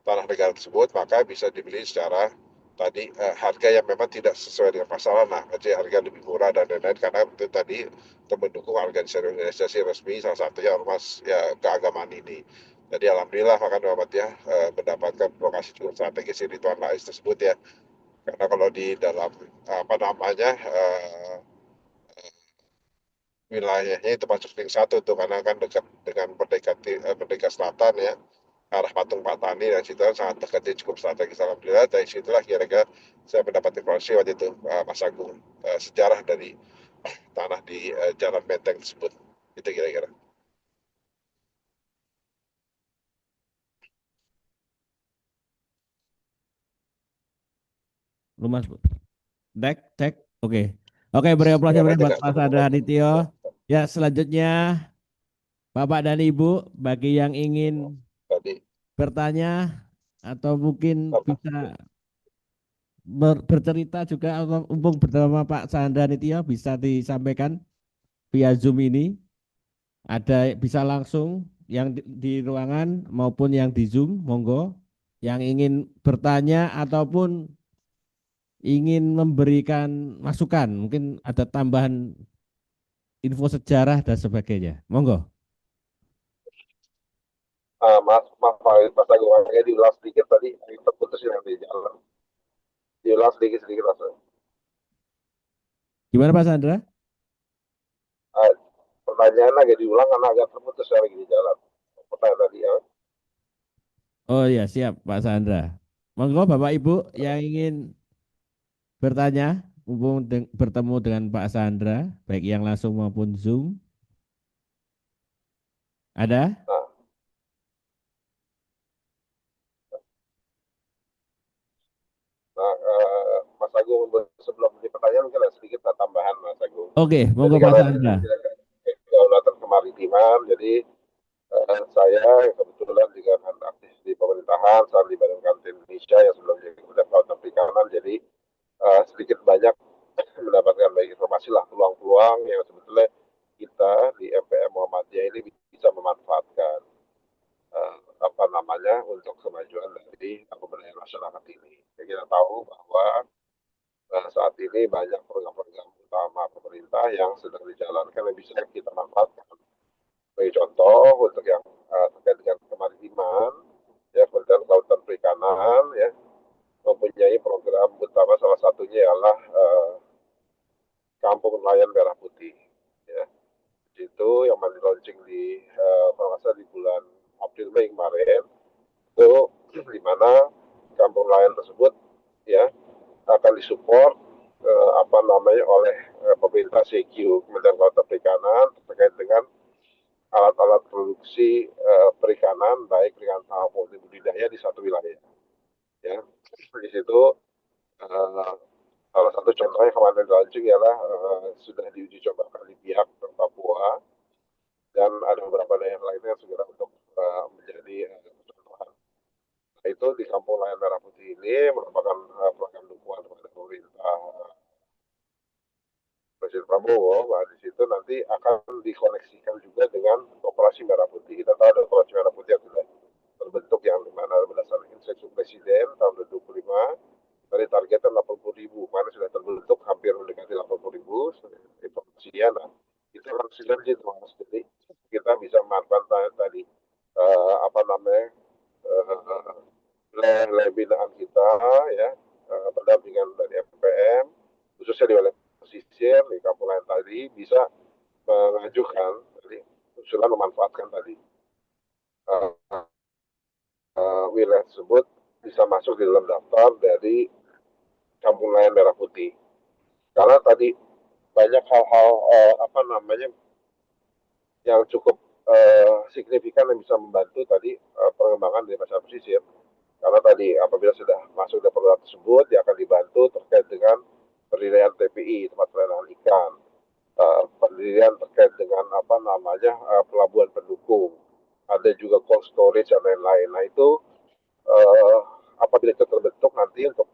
tanah negara tersebut maka bisa dibeli secara tadi harga yang memang tidak sesuai dengan pasaran, nah jadi harga lebih murah dan lain-lain karena itu tadi untuk mendukung organisasi resmi salah satunya ormas ya keagamaan ini. Jadi alhamdulillah maka Muhammadiyah mendapatkan lokasi cukup strategis di Tuan Rais tersebut ya. Karena kalau di dalam wilayahnya itu masuk ring 1 tuh karena kan dekat dengan Merdeka Selatan ya arah Patung Pak Tani dan situ kan sangat dekat jadi cukup strategis alhamdulillah dari situlah kira-kira saya mendapat informasi waktu itu Mas Agung sejarah dari tanah di Jalan Menteng tersebut itu kira-kira. Lumas, cek, oke. Oke, beri aplaus buat Mas Chandra Hanitio. Ya, selanjutnya Bapak dan Ibu, bagi yang ingin bertanya atau mungkin bisa bercerita juga atau mumpung bersama Pak Chandra Hanitio bisa disampaikan via Zoom ini. Ada bisa langsung yang di ruangan maupun yang di Zoom, monggo. Yang ingin bertanya ataupun ingin memberikan masukan, mungkin ada tambahan info sejarah dan sebagainya. Monggo. Mas Agung, agak diulas sedikit tadi, terputus yang di jalan. Diulas sedikit Mas. Gimana Pak Chandra? Pertanyaan agak diulang karena agak terputus lagi di jalan. Pertanyaan tadi ya. Oh ya siap Pak Chandra. Monggo Bapak Ibu yang ingin bertanya, mumpung bertemu dengan Pak Chandra, baik yang langsung maupun Zoom. Ada? Mas Agung, sebelum di pertanyaan mungkin ada sedikit tambahan Mas Agung. Oke, monggo Pak Chandra. Kedaulatan kemaritiman, jadi saya kebetulan juga aktif di pemerintahan, saya di Badan Kamtip Indonesia yang sebelum jadi Kementerian Kelautan Perikanan, jadi sedikit banyak mendapatkan baik informasi lah peluang-peluang yang sebetulnya kita di MPM Muhammadiyah ini bisa memanfaatkan untuk kemajuan dari pemberdayaan masyarakat ini. Kita tahu bahwa saat ini banyak program-program utama pemerintah yang sedang dijalankan yang bisa kita manfaatkan. Sebagai contoh untuk yang terkait dengan kemaritiman, ya Kementerian Kelautan Perikanan ya mempunyai program utama salah satunya adalah Kampung Nelayan Merah Putih. Ya. Itu yang di launching di di bulan April Mei kemarin, itu di mana kampung nelayan tersebut ya akan disupport oleh pemerintah CQ Kementerian Kelautan Perikanan terkait dengan alat-alat produksi perikanan baik perikanan maupun budidaya di satu wilayah. Ya, di situ Salah satu contohnya kemarin launching ialah sudah diuji cobakan di pihak Papua dan ada beberapa daerah lainnya yang segera untuk menjadi contohan. Nah, itu di Kampung Nelayan Merah Putih ini merupakan program dukungan kepada pemerintah Presiden Prabowo. Nah, di situ nanti akan dikoneksikan juga dengan Operasi Merah Putih. Kita tahu ada Operasi Merah Putih yang sudah terbentuk yang dimana berdasarkan instruksi Presiden tahun 2025 dari targetnya 80.000, mana sudah terbentuk hampir mendekati 80.000 informasinya. Nah, itu akan sinergi Mas. Jadi kita bisa memanfaatkan tadi apa namanya wilayah binaan kita ya, pendampingan dari FPM khususnya di wilayah pesisir di kampung lain tadi bisa mengajukan tadi usulan memanfaatkan tadi wilayah tersebut bisa masuk di dalam daftar dari Kampung Nelayan Merah Putih. Karena tadi banyak hal-hal apa namanya yang cukup signifikan yang bisa membantu tadi pengembangan di masyarakat pesisir. Karena tadi apabila sudah masuk ke program tersebut, dia akan dibantu terkait dengan pendirian TPI, tempat pelelangan ikan, pendirian terkait dengan apa namanya pelabuhan pendukung, ada juga cold storage dan lain-lain. Nah itu apabila itu terbentuk nanti untuk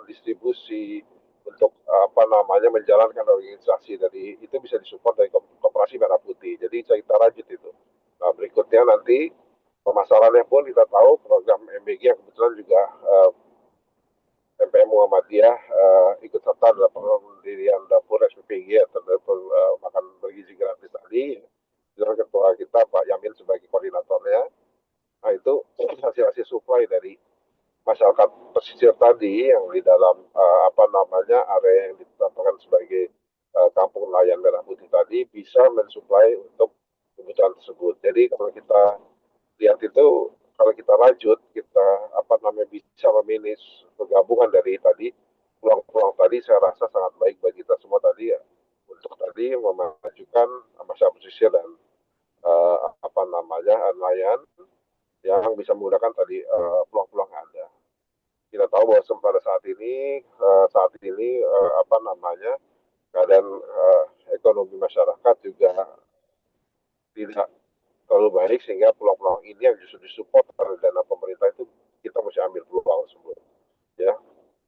distribusi untuk apa namanya menjalankan organisasi dari itu bisa disupport dari Koperasi Merah Putih. Jadi kita rajut itu. Nah berikutnya nanti pemasarannya pun kita tahu program MBG yang kebetulan juga MPM Muhammadiyah ikut serta dalam pendirian dapur SPPG atau dapur makan bergizi gratis tadi dengan ketua kita Pak Yamin sebagai koordinatornya. Nah itu hasil-hasil supply dari masyarakat pesisir tadi yang di dalam apa namanya area yang ditetapkan sebagai kampung nelayan Merah Putih tadi bisa mensuplai untuk kebutuhan tersebut. Jadi kalau kita lihat itu kalau kita lanjut kita apa namanya bisa memanage penggabungan dari tadi peluang-peluang tadi saya rasa sangat baik bagi kita semua tadi ya untuk tadi memajukan masyarakat pesisir dan apa namanya nelayan yang bisa menggunakan tadi peluang-peluang yang ada. Kita tahu bahwa pada saat ini apa namanya keadaan ekonomi masyarakat juga tidak terlalu baik sehingga peluang-peluang ini yang justru disupport oleh dana pemerintah itu kita mesti ambil peluang tersebut ya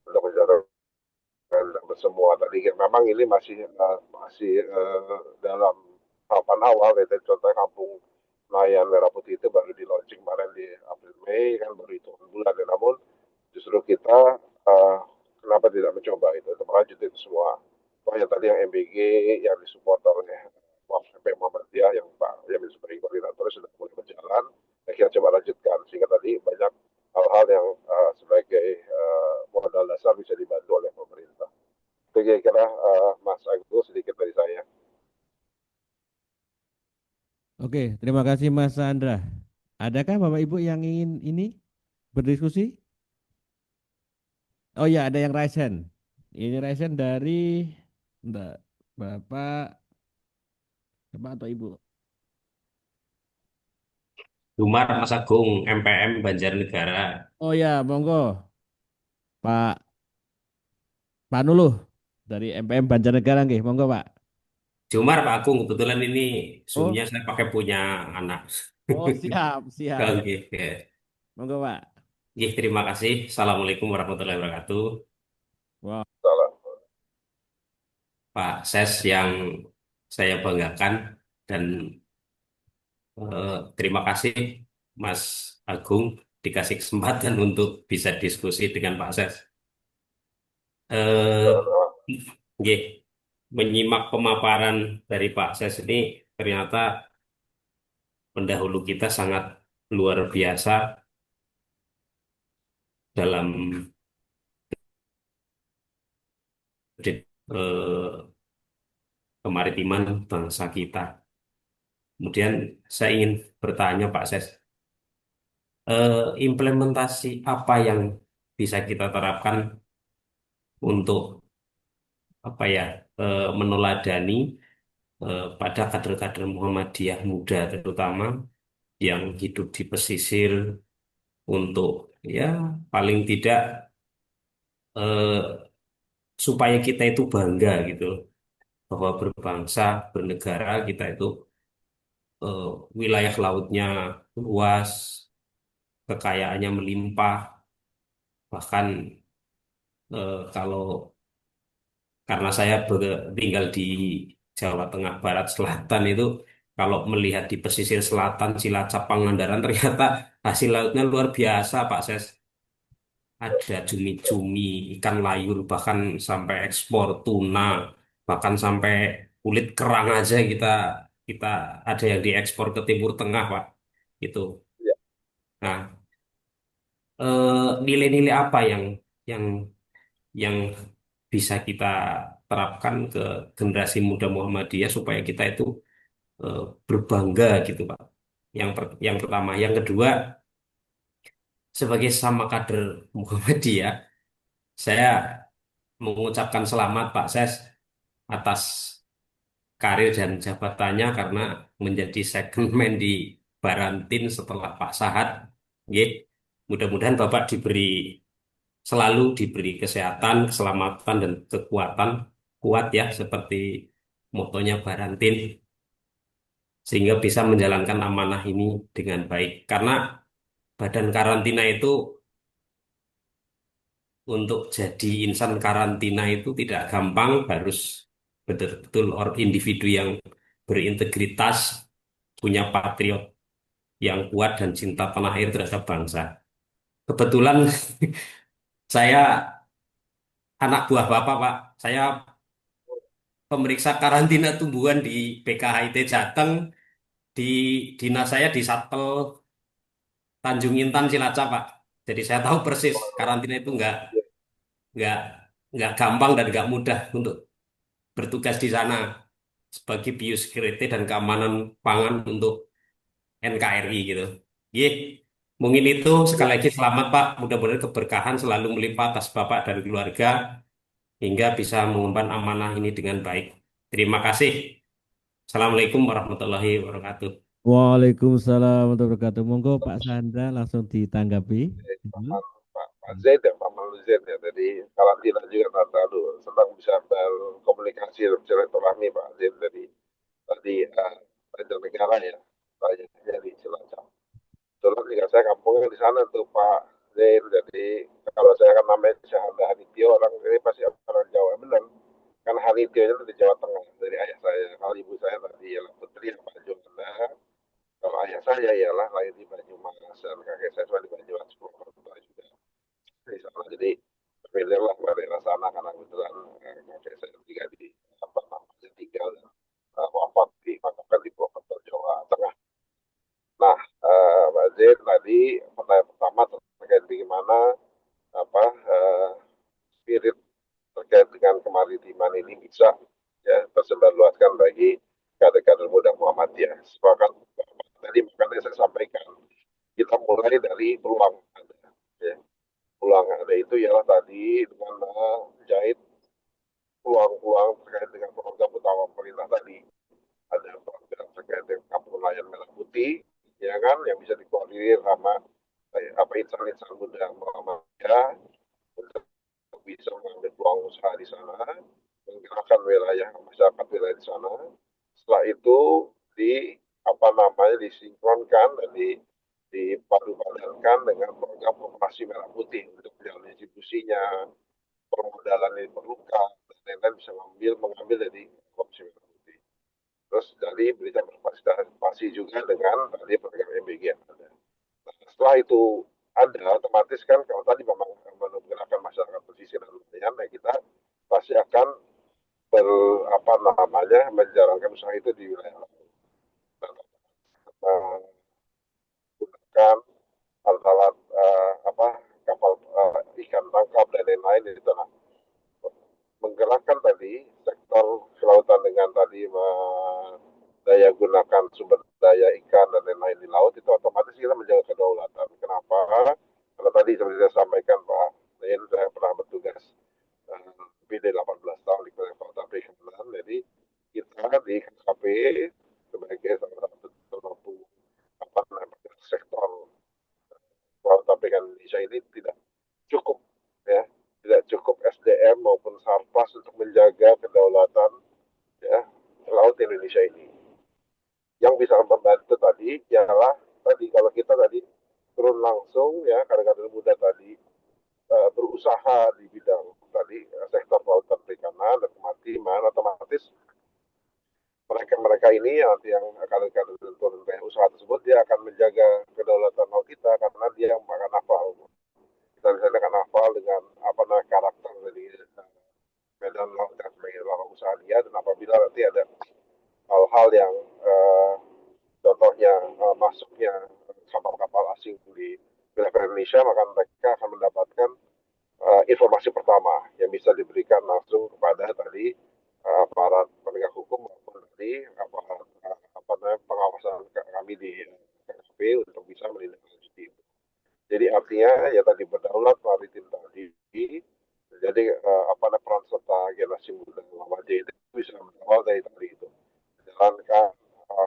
untuk menjalankan semua tadi memang ini masih dalam tahapan awal ya contohnya kampung nelayan Merah Putih itu baru di launching kemarin di April Mei kan baru hitungan bulan ya namun justru kita kenapa tidak mencoba itu untuk lanjut itu semua pokoknya tadi yang MBG yang disupport oleh FPM Muhammadiyah yang Pak Yamin sebagai koordinator sudah mulai berjalan kita coba lanjutkan sehingga tadi banyak hal-hal yang sebagai modal dasar bisa dibantu oleh pemerintah itu kira-kira Mas Agus sedikit dari saya. Oke, terima kasih Mas Sandra. Adakah Bapak Ibu yang ingin ini berdiskusi? Oh ya, ada yang raise hand. Ini raise hand dari Bapak atau Ibu? Jumar Mas Agung, MPM Banjarnegara. Oh ya, monggo. Pak Nuluh dari MPM Banjarnegara nggih, monggo Pak. Jumar Pak Agung, kebetulan ini Oh, Zoom-nya saya pakai punya anak. oh siap, siap. Oke, oke. Monggo Pak. Oke, terima kasih. Assalamualaikum warahmatullahi wabarakatuh. Wah. Salam. Pak Ses yang saya banggakan dan terima kasih Mas Agung dikasih kesempatan untuk bisa diskusi dengan Pak Ses. Nggih, menyimak pemaparan dari Pak Ses ini ternyata pendahulu kita sangat luar biasa dalam kemaritiman bangsa kita. Kemudian saya ingin bertanya Pak Ses, implementasi apa yang bisa kita terapkan untuk apa ya meneladani pada kader-kader Muhammadiyah muda terutama yang hidup di pesisir untuk ya paling tidak supaya kita itu bangga gitu loh, bahwa berbangsa, bernegara kita itu eh, wilayah lautnya luas, kekayaannya melimpah, bahkan kalau karena saya tinggal di Jawa Tengah Barat Selatan itu, kalau melihat di pesisir selatan Cilacap Pangandaran ternyata hasil lautnya luar biasa Pak Ses. Ada cumi-cumi, ikan layur, bahkan sampai ekspor tuna, bahkan sampai kulit kerang aja kita kita ada yang diekspor ke Timur Tengah Pak. Itu. Ya. Nah, nilai-nilai apa yang yang bisa kita terapkan ke generasi muda Muhammadiyah supaya kita itu berbangga gitu Pak. Yang pertama, yang kedua, sebagai sama kader Muhammadiyah, saya mengucapkan selamat Pak Ses atas karir dan jabatannya karena menjadi second man di Barantin setelah Pak Sahat. Nggih. Mudah-mudahan Bapak selalu diberi kesehatan, keselamatan, dan kekuatan kuat ya seperti motonya Barantin sehingga bisa menjalankan amanah ini dengan baik. Karena badan karantina itu untuk jadi insan karantina itu tidak gampang, harus betul-betul individu yang berintegritas, punya patriot yang kuat dan cinta tanah air terhadap bangsa. Kebetulan saya anak buah Bapak, Pak. Saya pemeriksa karantina tumbuhan di BKHIT Jateng, di dinas saya di Satpel Tanjung Intan Cilacap, Pak. Jadi saya tahu persis karantina itu nggak nggak gampang dan nggak mudah untuk bertugas di sana sebagai biosecurity dan keamanan pangan untuk NKRI gitu. Ye, mungkin itu sekali lagi selamat Pak. Mudah-mudahan keberkahan selalu melimpah atas Bapak dan keluarga hingga bisa mengemban amanah ini dengan baik. Terima kasih. Assalamualaikum warahmatullahi wabarakatuh. Waalaikumsalam warahmatullahi wabarakatuh. Monggo Pak Sandra langsung ditanggapi. Pak Z ya, Pak Malu Z ya. Jadi karantina juga lalu senang bisa berkomunikasi dan silaturahmi Pak Z tadi negara ya, banyaknya di Cilacap. Terus juga saya kampungnya di sana tuh Pak Z. Jadi kalau saya kan namanya Syahanda Hanitio, orang ini pasti orang Jawa benar. Kan Hanitio itu di Jawa Tengah dari ayah saya. Kalau ibu saya tadi ialah Putri Pak Jona. Kalau ayah saya ialah lahir di Banyumas dan kakek saya di Banyumas Purwokerto juga. Di sana jadi familiar lah daerah sana karena kebetulan kakek saya juga di apa namanya tinggal dan wafat di Makassar di Purwokerto Jawa Tengah. Nah, Mbak Zain tadi pertanyaan pertama terkait bagaimana apa spirit terkait dengan kemaritiman ini bisa ya tersebarluaskan bagi kader-kader muda Muhammadiyah. Sepakat tadi makanya saya sampaikan kita mulai dari peluang ada. Ya. Peluang ada itu ialah tadi dengan menjahit peluang-peluang terkait dengan program utama pemerintah tadi. Ada program terkait dengan kampung nelayan merah putih, ya kan, yang bisa dikoordinir sama insan-insan muda Muhammadiyah untuk bisa mengambil peluang usaha di sana, menggerakkan wilayah masyarakat wilayah di sana. Setelah itu disinkronkan dan dipadu-padankan dengan program operasi merah putih untuk jalan distribusinya, permodalan yang diperlukan, dan lain-lain bisa mengambil dari operasi merah putih. Terus dari berita berpartisipasi juga dengan tadi program MBG yang ada. Nah, setelah itu ada, otomatis kan kalau tadi memang menggunakan masyarakat pesisir dan nelayan, ya kita pasti akan menjalankan usaha itu di wilayah lain. Menggunakan alat-alat kapal ikan tangkap dan lain-lain itu. Nah, menggerakkan tadi sektor kelautan dengan tadi daya gunakan sumber daya ikan dan lain-lain di laut itu otomatis kita menjaga kedaulatan. Kenapa? Karena tadi seperti saya sampaikan Pak, saya pernah bertugas lebih dari 18 tahun di Kota Perikanan. Jadi kita di KKP sebagai salah satu sektor kelautan perikanan Indonesia ini tidak cukup ya, tidak cukup SDM maupun Sarpas untuk menjaga kedaulatan ya laut Indonesia ini. Yang bisa membantu tadi ialah tadi kalau kita tadi turun langsung ya kader-kader muda tadi berusaha di bidang tadi sektor kelautan perikanan dan kemaritiman, otomatis mereka ini nanti yang kader-kader turun ke usaha tersebut dia akan menjaga kedaulatan laut kita karena dia yang akan hafal. Kita misalnya akan hafal dengan apa namanya karakter dari medan laut dan sebagai laut usaha dia, dan apabila nanti ada hal-hal yang contohnya masuknya kapal-kapal asing di wilayah Indonesia, maka mereka akan mendapatkan informasi pertama yang bisa diberikan langsung kepada tadi aparat penegak hukum maupun tadi aparat pengawasan kami di KKP untuk bisa menindaklanjuti. Jadi artinya ya tadi berdaulat maritim tadi, jadi peran serta generasi muda Muhammadiyah itu bisa berawal dari tadi itu, menjalankan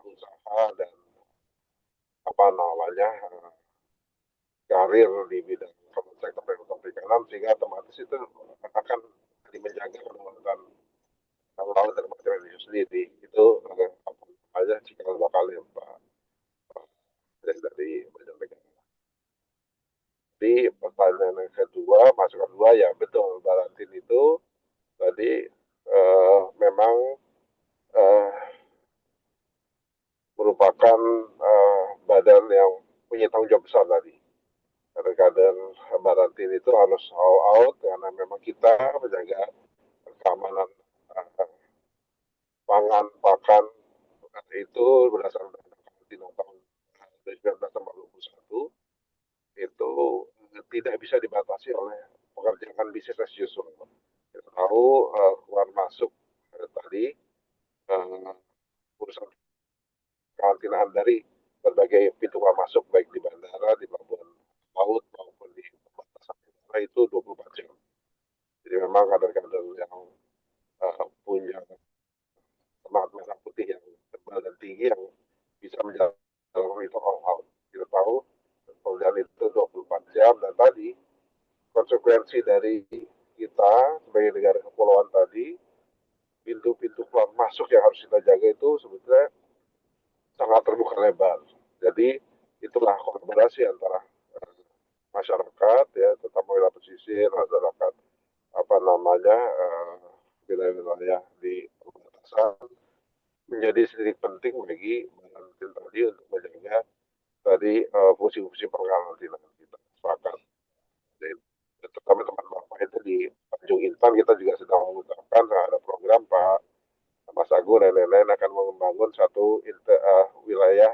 usaha dan karir di bidang sektor perikanan, sehingga otomatis itu akan menjaga kedaulatan laut dan material Indonesia sendiri. Itu apa aja cikal bakalnya Pak dari Badan Negara. Jadi pertanyaan yang kedua, masukan kedua ya betul, Barantin itu tadi memang merupakan badan yang punya tanggung jawab besar tadi. Kader-kader Barantin itu harus all out karena memang kita menjaga keamanan pangan pakan itu berdasarkan karantina tahun 1941 itu tidak bisa dibatasi oleh pekerjaan bisnis as usual. Kita tahu keluar masuk tadi urusan karantinaan dari berbagai pintu keluar masuk baik di bandara, di pelabuhan laut maupun di perbatasan negara itu 24 jam. Jadi memang kader-kader yang punya semangat merah putih yang tebal dan tinggi yang bisa menjalankan itu all out. Kita tahu pekerjaan itu 24 jam, dan tadi konsekuensi dari kita sebagai negara kepulauan tadi, pintu-pintu keluar masuk yang harus kita jaga itu sebetulnya sangat terbuka lebar. Jadi itulah kolaborasi antara masyarakat ya, terutama wilayah pesisir, masyarakat wilayah-wilayah di perbatasan menjadi sedikit penting bagi Barantin tadi untuk menjaga tadi fungsi-fungsi perkarantinaan kita. Sepakat. Terutama teman Bapak itu di Tanjung Intan kita juga sedang mengucapkan ada program Pak Mas Agung dan lain-lain akan membangun satu wilayah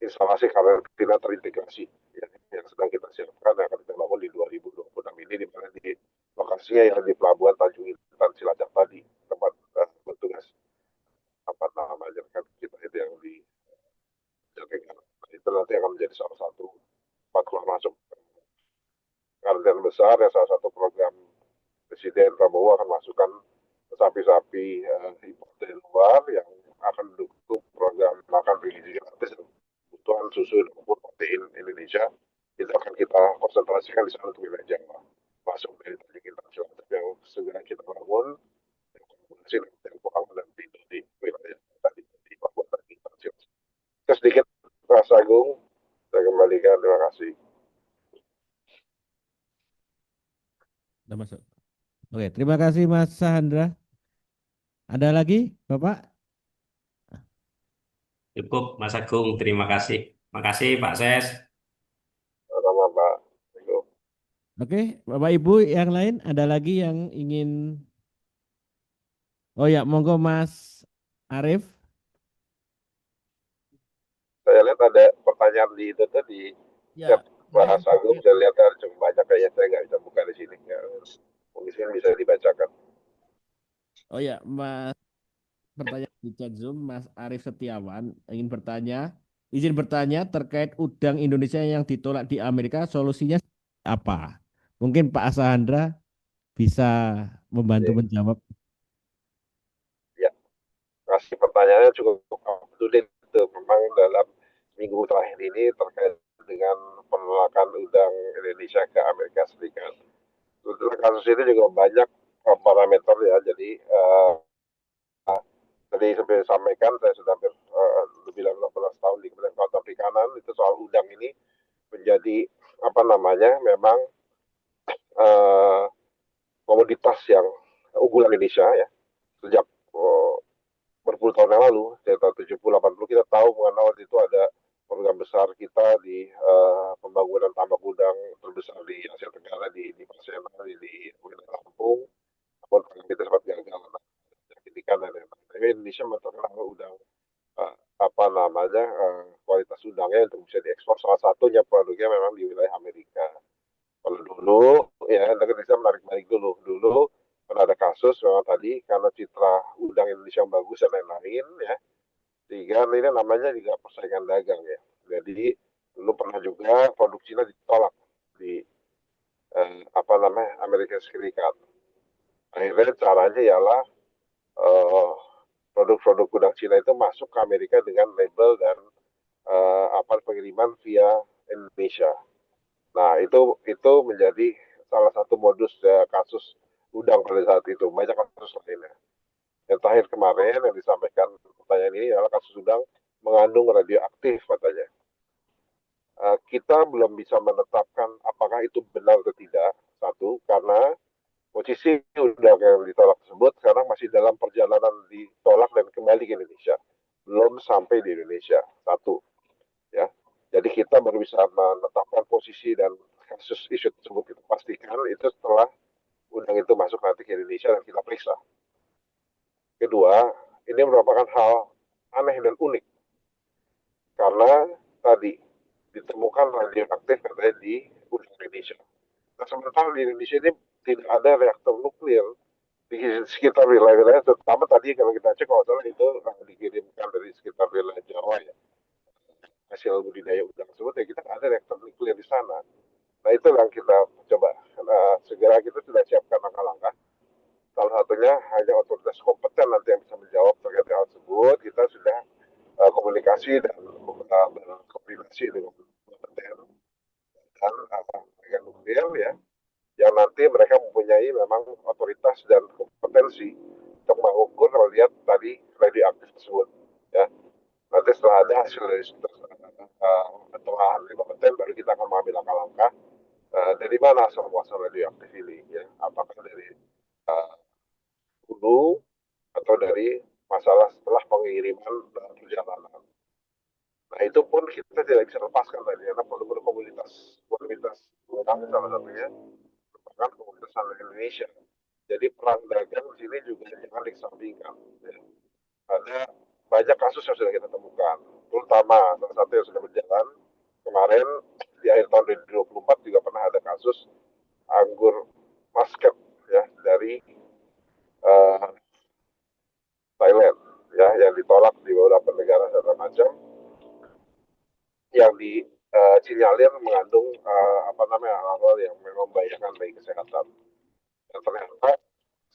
instalasi karantina terintegrasi ya, yang sedang kita siapkan, yang akan kita bangun di 2026 ini, di mana di lokasinya yang di Pelabuhan Tanjung Intan Cilacap tadi, tempat bertugas kan kita itu yang di Jakarta. Itu nanti akan menjadi salah satu tempat keluar masuk karantina besar ya, salah satu program Presiden Prabowo akan masukkan sapi-sapi impor dari luar yang akan mendukung program makan bergizi gratis kebutuhan susu maupun protein Indonesia. Itu akan kita konsentrasikan di sana untuk wilayah Jawa, masuk dari Tanjung Intan Cilacap yang segera kita bangun kolaborasi dengan Pelabuhan dan pintu di wilayah tadi di Pelabuhan Tanjung Intan Cilacap. Itu sedikit Mas Agung, saya kembalikan, terima kasih. Udah masuk. Oke, terima kasih Mas Sahandra. Ada lagi, Bapak? Cukup, Mas Agung. Terima kasih. Makasih, Pak Ses. Sama Pak. Oke, Bapak Ibu yang lain ada lagi yang ingin? Oh ya, monggo Mas Arief. Saya lihat ada pertanyaan di itu tadi. Ya, Mas Agung, saya lihat ada cukup banyak, kayaknya saya nggak bisa buka di sini. Ya, mungkin bisa dibacakan. Oh ya, Mas, pertanyaan di chat Zoom, Mas Arief Setiawan izin bertanya terkait udang Indonesia yang ditolak di Amerika, solusinya apa? Mungkin Pak Sahandra bisa membantu menjawab. Ya, kasih pertanyaannya cukup up-to-date. Memang dalam minggu terakhir ini terkait dengan penolakan udang Indonesia ke Amerika Serikat. Kebetulan kasus ini juga banyak parameter ya, jadi tadi seperti disampaikan saya sudah lebih dari 18 tahun di Kementerian Kelautan Perikanan, itu soal udang ini menjadi memang komoditas yang unggulan Indonesia ya sejak berpuluh tahun yang lalu, dari tahun 70-80 kita tahu mengenai waktu itu ada program besar kita di pembangunan tambak udang terbesar di Asia Tenggara di Pasena di wilayah Lampung, namun kita sempat gagal ikan dan lain-lain. Tapi Indonesia terkenal udang kualitas udangnya untuk bisa diekspor, salah satunya produknya memang di wilayah Amerika. Kalau dulu ya Indonesia menarik balik dulu pernah ada kasus memang tadi karena citra udang Indonesia yang bagus dan lain-lain ya, sehingga ini namanya juga persaingan dagang ya. Jadi dulu pernah juga produk Cina ditolak di Amerika Serikat. Akhirnya caranya ialah produk-produk udang Cina itu masuk ke Amerika dengan label dan pengiriman via Indonesia. Nah itu menjadi salah satu modus kasus udang pada saat itu. Banyak kasus lainnya. Yang terakhir kemarin yang disampaikan pertanyaan ini adalah kasus udang mengandung radioaktif katanya. Kita belum bisa menetapkan apakah itu benar atau tidak. Satu, karena posisi udang yang ditolak tersebut sekarang masih dalam perjalanan ditolak dan kembali ke Indonesia. Belum sampai di Indonesia. Satu. Ya. Jadi kita baru bisa menetapkan posisi dan kasus isu tersebut kita pastikan itu setelah udang itu masuk nanti ke Indonesia dan kita periksa. Kedua, ini merupakan hal aneh dan unik karena tadi ditemukan radioaktif katanya di udang Indonesia. Nah, sementara di Indonesia ini tidak ada reaktor nuklir di sekitar wilayah-wilayah, terutama tadi kalau kita cek kalau salah itu dikirimkan dari sekitar wilayah Jawa ya, hasil budidaya udang tersebut ya, kita ada reaktor nuklir di sana. Nah itu yang kita coba segera kita sudah siapkan langkah-langkah. Salah satunya hanya otoritas kompeten nanti yang bisa menjawab terkait hal tersebut. Kita sudah komunikasi dan berkoordinasi dengan kompeten dan nuklir ya, yang nanti mereka mempunyai memang otoritas dan kompetensi untuk mengukur melihat tadi radioaktif tersebut ya. Nanti setelah ada hasil dari setelah ahli kompeten baru kita akan mengambil langkah-langkah dari mana asal muasal radioaktif ini ya, apakah dari hulu atau dari masalah setelah pengiriman dalam perjalanan. Nah itu pun kita tidak bisa lepaskan tadi karena perlu komunitas udang salah satunya merupakan komunitas Indonesia. Jadi perang dagang di sini juga jangan dikesampingkan. Ya. Ada banyak kasus yang sudah kita temukan, terutama salah satu yang sudah berjalan kemarin di akhir tahun 2024 juga pernah ada kasus anggur muscat ya dari Thailand ya yang ditolak di beberapa negara segala macam, yang disinyalir mengandung hal-hal yang membahayakan bagi kesehatan. Dan ternyata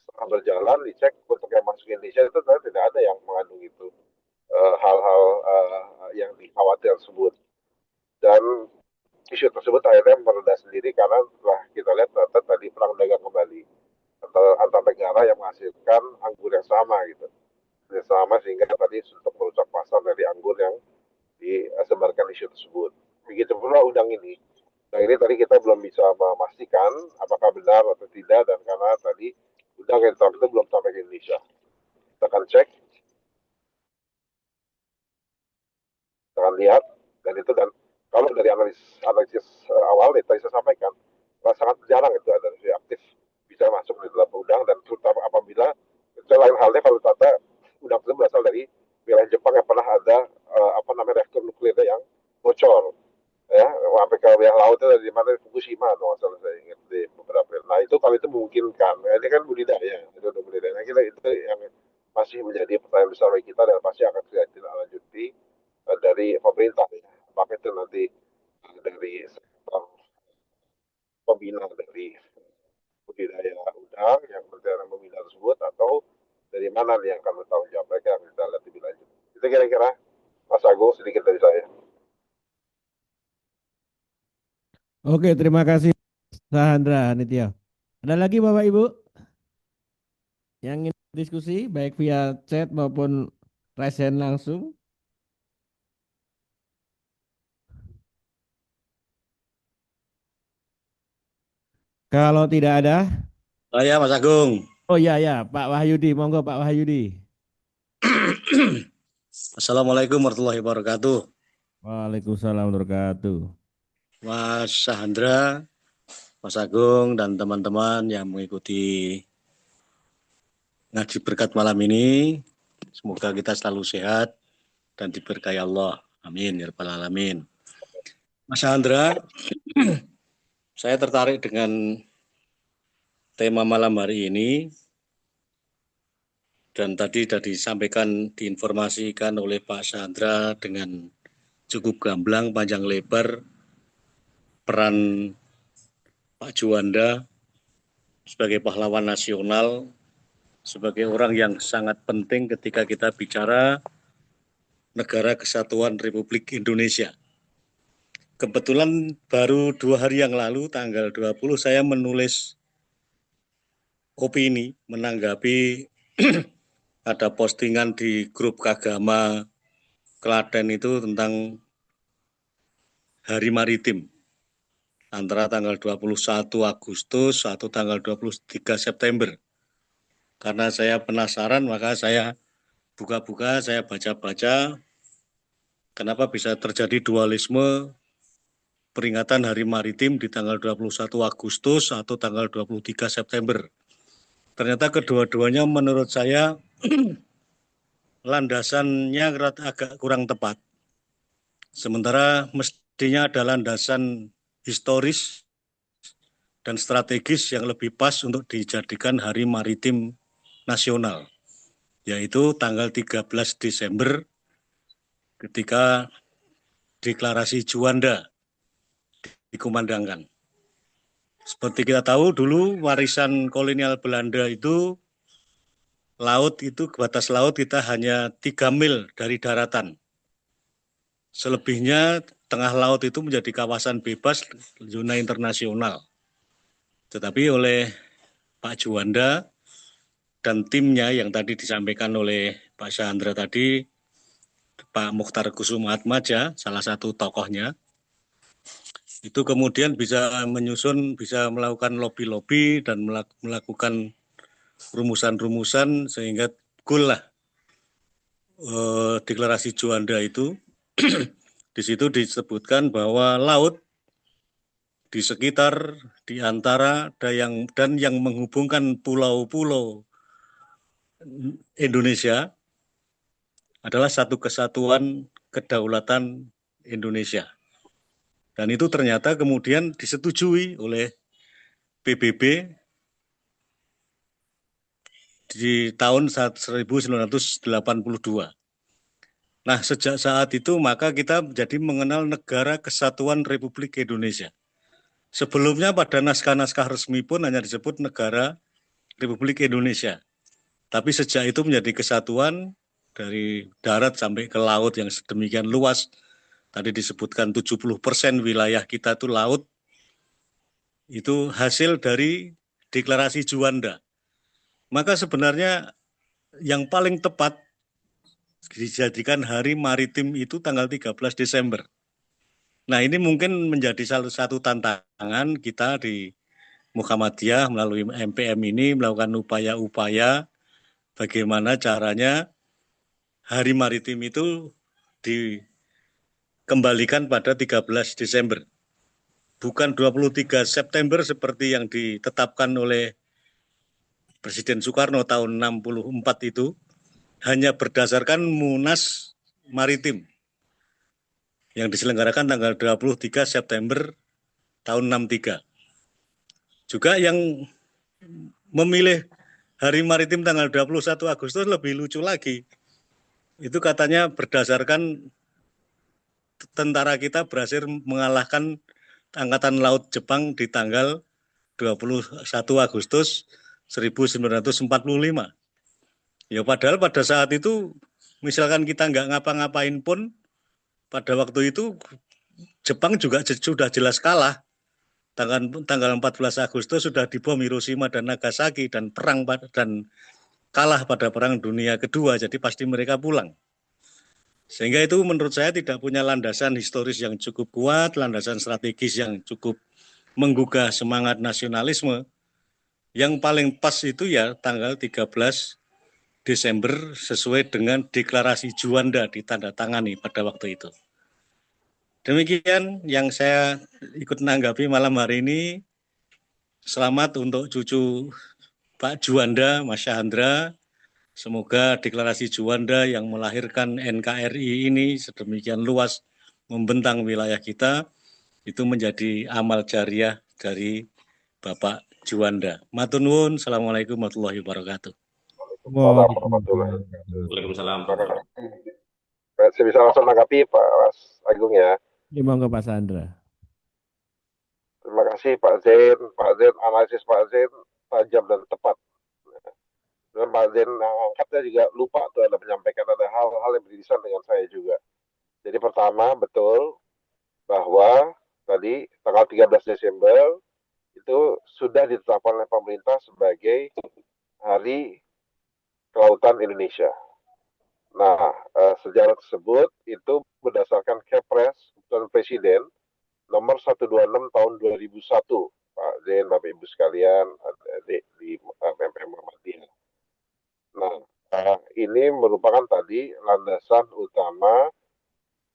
setelah berjalan dicek untuk yang masuk Indonesia itu tidak ada yang mengandung itu hal-hal yang dikhawatir tersebut. Dan isu tersebut akhirnya mereda sendiri karena setelah kita lihat ternyata tadi perang dagang kembali antar negara yang menghasilkan anggur yang sama gitu. Yang sama sehingga tadi untuk merusak pasar dari anggur yang disebarkan isu tersebut. Begitu pula udang ini. Nah ini tadi kita belum bisa memastikan apakah benar atau tidak, dan karena tadi udang yang itu belum sampai ke Indonesia. Kita akan cek, kita akan lihat, dan kalau dari analisis awal yang tadi saya sampaikan, sangat jarang itu ada reaktif bisa masuk di dalam udang, dan terutama apabila lain halnya kalau tata udang itu berasal dari wilayah Jepang yang pernah ada reaktor nuklirnya yang bocor ya, sampai ke wilayah laut itu di mana Fukushima atau masalah saya ingat di beberapa. Nah itu kalau itu memungkinkan, ini kan budidaya, itu budidaya. Nah kita itu yang masih menjadi pertanyaan besar bagi kita dan pasti akan kita tindak lanjuti dari pemerintah ya. Apakah itu nanti dari sektor pembina dari budidaya udang yang kementerian membina tersebut, atau dari mana nih yang akan bertanggung jawab, mereka yang kita lihat lebih lanjut. Itu kira-kira Mas Agung sedikit dari saya. Oke, terima kasih Sahandra Hanitio. Ada lagi Bapak Ibu yang ingin diskusi baik via chat maupun raise hand langsung? Kalau tidak ada, Oh ya, Mas Agung. oh ya ya Pak Wahyudi, monggo Pak Wahyudi. Assalamualaikum warahmatullahi wabarakatuh. Waalaikumsalam warahmatullahi wabarakatuh. Mas Sahandra, Mas Agung, dan teman-teman yang mengikuti ngaji berkat malam ini. Semoga kita selalu sehat dan diberkahi Allah. Amin ya rabbal alamin. Mas Sahandra, saya tertarik dengan tema malam hari ini. Dan tadi sudah disampaikan, diinformasikan oleh Pak Sahandra dengan cukup gamblang, panjang lebar, peran Pak Juanda sebagai pahlawan nasional, sebagai orang yang sangat penting ketika kita bicara Negara Kesatuan Republik Indonesia. Kebetulan baru 2 hari yang lalu, tanggal 20, saya menulis opini menanggapi ada postingan di grup Kagama Klaten itu tentang Hari Maritim antara tanggal 21 Agustus atau tanggal 23 September. Karena saya penasaran, maka saya buka-buka, saya baca-baca kenapa bisa terjadi dualisme peringatan Hari Maritim di tanggal 21 Agustus atau tanggal 23 September. Ternyata kedua-duanya menurut saya landasannya agak kurang tepat. Sementara mestinya ada landasan historis dan strategis yang lebih pas untuk dijadikan Hari Maritim Nasional, yaitu tanggal 13 Desember ketika deklarasi Juanda dikumandangkan. Seperti kita tahu dulu warisan kolonial Belanda itu laut itu, batas laut kita hanya 3 mil dari daratan. Selebihnya tengah laut itu menjadi kawasan bebas zona internasional. Tetapi oleh Pak Juanda dan timnya yang tadi disampaikan oleh Pak Sahandra tadi, Pak Mukhtar Kusumaatmadja, salah satu tokohnya, itu kemudian bisa menyusun, bisa melakukan lobby-lobby dan melakukan rumusan-rumusan sehingga goal lah deklarasi Juanda itu. Di situ disebutkan bahwa laut di sekitar, di antara dan yang menghubungkan pulau-pulau Indonesia adalah satu kesatuan kedaulatan Indonesia. Dan itu ternyata kemudian disetujui oleh PBB di tahun 1982. Nah, sejak saat itu maka kita jadi mengenal Negara Kesatuan Republik Indonesia. Sebelumnya pada naskah-naskah resmi pun hanya disebut Negara Republik Indonesia. Tapi sejak itu menjadi kesatuan dari darat sampai ke laut yang sedemikian luas. Tadi disebutkan 70% wilayah kita itu laut. Itu hasil dari deklarasi Juanda. Maka sebenarnya yang paling tepat dijadikan Hari Maritim itu tanggal 13 Desember. Nah, ini mungkin menjadi salah satu tantangan kita di Muhammadiyah melalui MPM ini melakukan upaya-upaya bagaimana caranya Hari Maritim itu dikembalikan pada 13 Desember. Bukan 23 September seperti yang ditetapkan oleh Presiden Soekarno tahun 64 itu, hanya berdasarkan Munas Maritim yang diselenggarakan tanggal 23 September tahun 63. Juga yang memilih Hari Maritim tanggal 21 Agustus lebih lucu lagi. Itu katanya berdasarkan tentara kita berhasil mengalahkan Angkatan Laut Jepang di tanggal 21 Agustus 1945. Ya padahal pada saat itu misalkan kita nggak ngapa-ngapain pun pada waktu itu Jepang juga sudah jelas kalah. tanggal 14 Agustus sudah dibom Hiroshima dan Nagasaki dan kalah pada Perang Dunia Kedua, jadi pasti mereka pulang. Sehingga itu menurut saya tidak punya landasan historis yang cukup kuat, landasan strategis yang cukup menggugah semangat nasionalisme. Yang paling pas itu ya tanggal 13 Desember sesuai dengan deklarasi Juanda ditandatangani pada waktu itu. Demikian yang saya ikut menanggapi malam hari ini. Selamat untuk cucu Pak Juanda, Mas Syahandra. Semoga deklarasi Juanda yang melahirkan NKRI ini sedemikian luas membentang wilayah kita, itu menjadi amal jariah dari Bapak Juanda. Matur nuwun, Assalamualaikum warahmatullahi wabarakatuh. Waalaikumsalam. Saya bisa langsung tanggapi Pak Mas Agung ya. Monggo Pak Sandra. Terima kasih Pak Zain. Analisis Pak Zain tajam dan tepat. Dan Pak Zain angkatnya juga lupa tuh ada menyampaikan ada hal-hal yang beririsan dengan saya juga. Jadi pertama betul bahwa tadi tanggal 13 Desember itu sudah ditetapkan oleh pemerintah sebagai Hari Kelautan Indonesia. Nah, sejarah tersebut itu berdasarkan Kepres Keputusan Presiden nomor 126 tahun 2001, Pak Zain, Bapak Ibu sekalian, di MPM Muhammadiyah. Nah, ini merupakan tadi landasan utama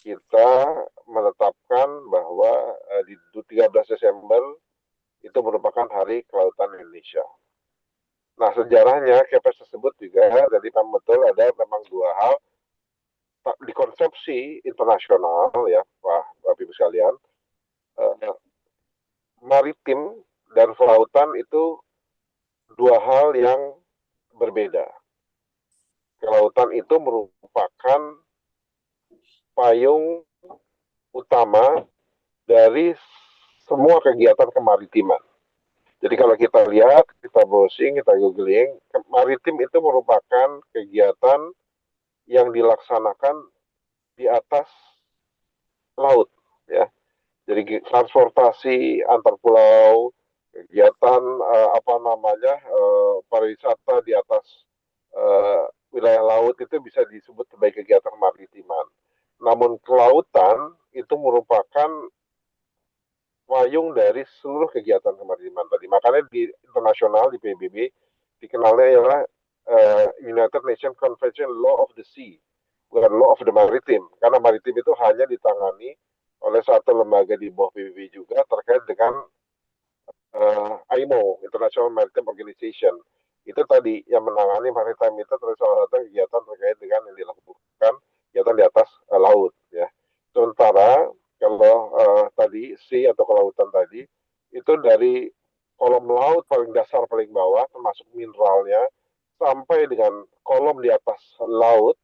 kita menetapkan bahwa di 13 Desember itu merupakan Hari Kelautan Indonesia. Nah, sejarahnya Kepres tersebut juga jadi betul ada memang dua hal di konsepsi internasional ya, Bapak Ibu sekalian, maritim dan kelautan itu dua hal yang berbeda. Kelautan itu merupakan payung utama dari semua kegiatan kemaritiman. Jadi kalau kita lihat, kita browsing, kita googling, maritim itu merupakan kegiatan yang dilaksanakan di atas laut, ya. Jadi transportasi antar pulau, kegiatan pariwisata di atas wilayah laut itu bisa disebut sebagai kegiatan kemaritiman. Namun kelautan itu merupakan payung dari seluruh kegiatan kemaritiman tadi. Makanya di internasional di PBB dikenalnya adalah United Nations Convention Law of the Sea, bukan Law of the Maritime. Karena maritim itu hanya ditangani oleh satu lembaga di bawah PBB juga terkait dengan IMO, International Maritime Organization. Itu tadi yang menangani maritime itu terus salah satu kegiatan terkait dengan yang dilakukan kegiatan di atas laut, ya. Sementara kalau tadi sea atau kelautan tadi itu dari kolom laut paling dasar paling bawah termasuk mineralnya sampai dengan kolom di atas laut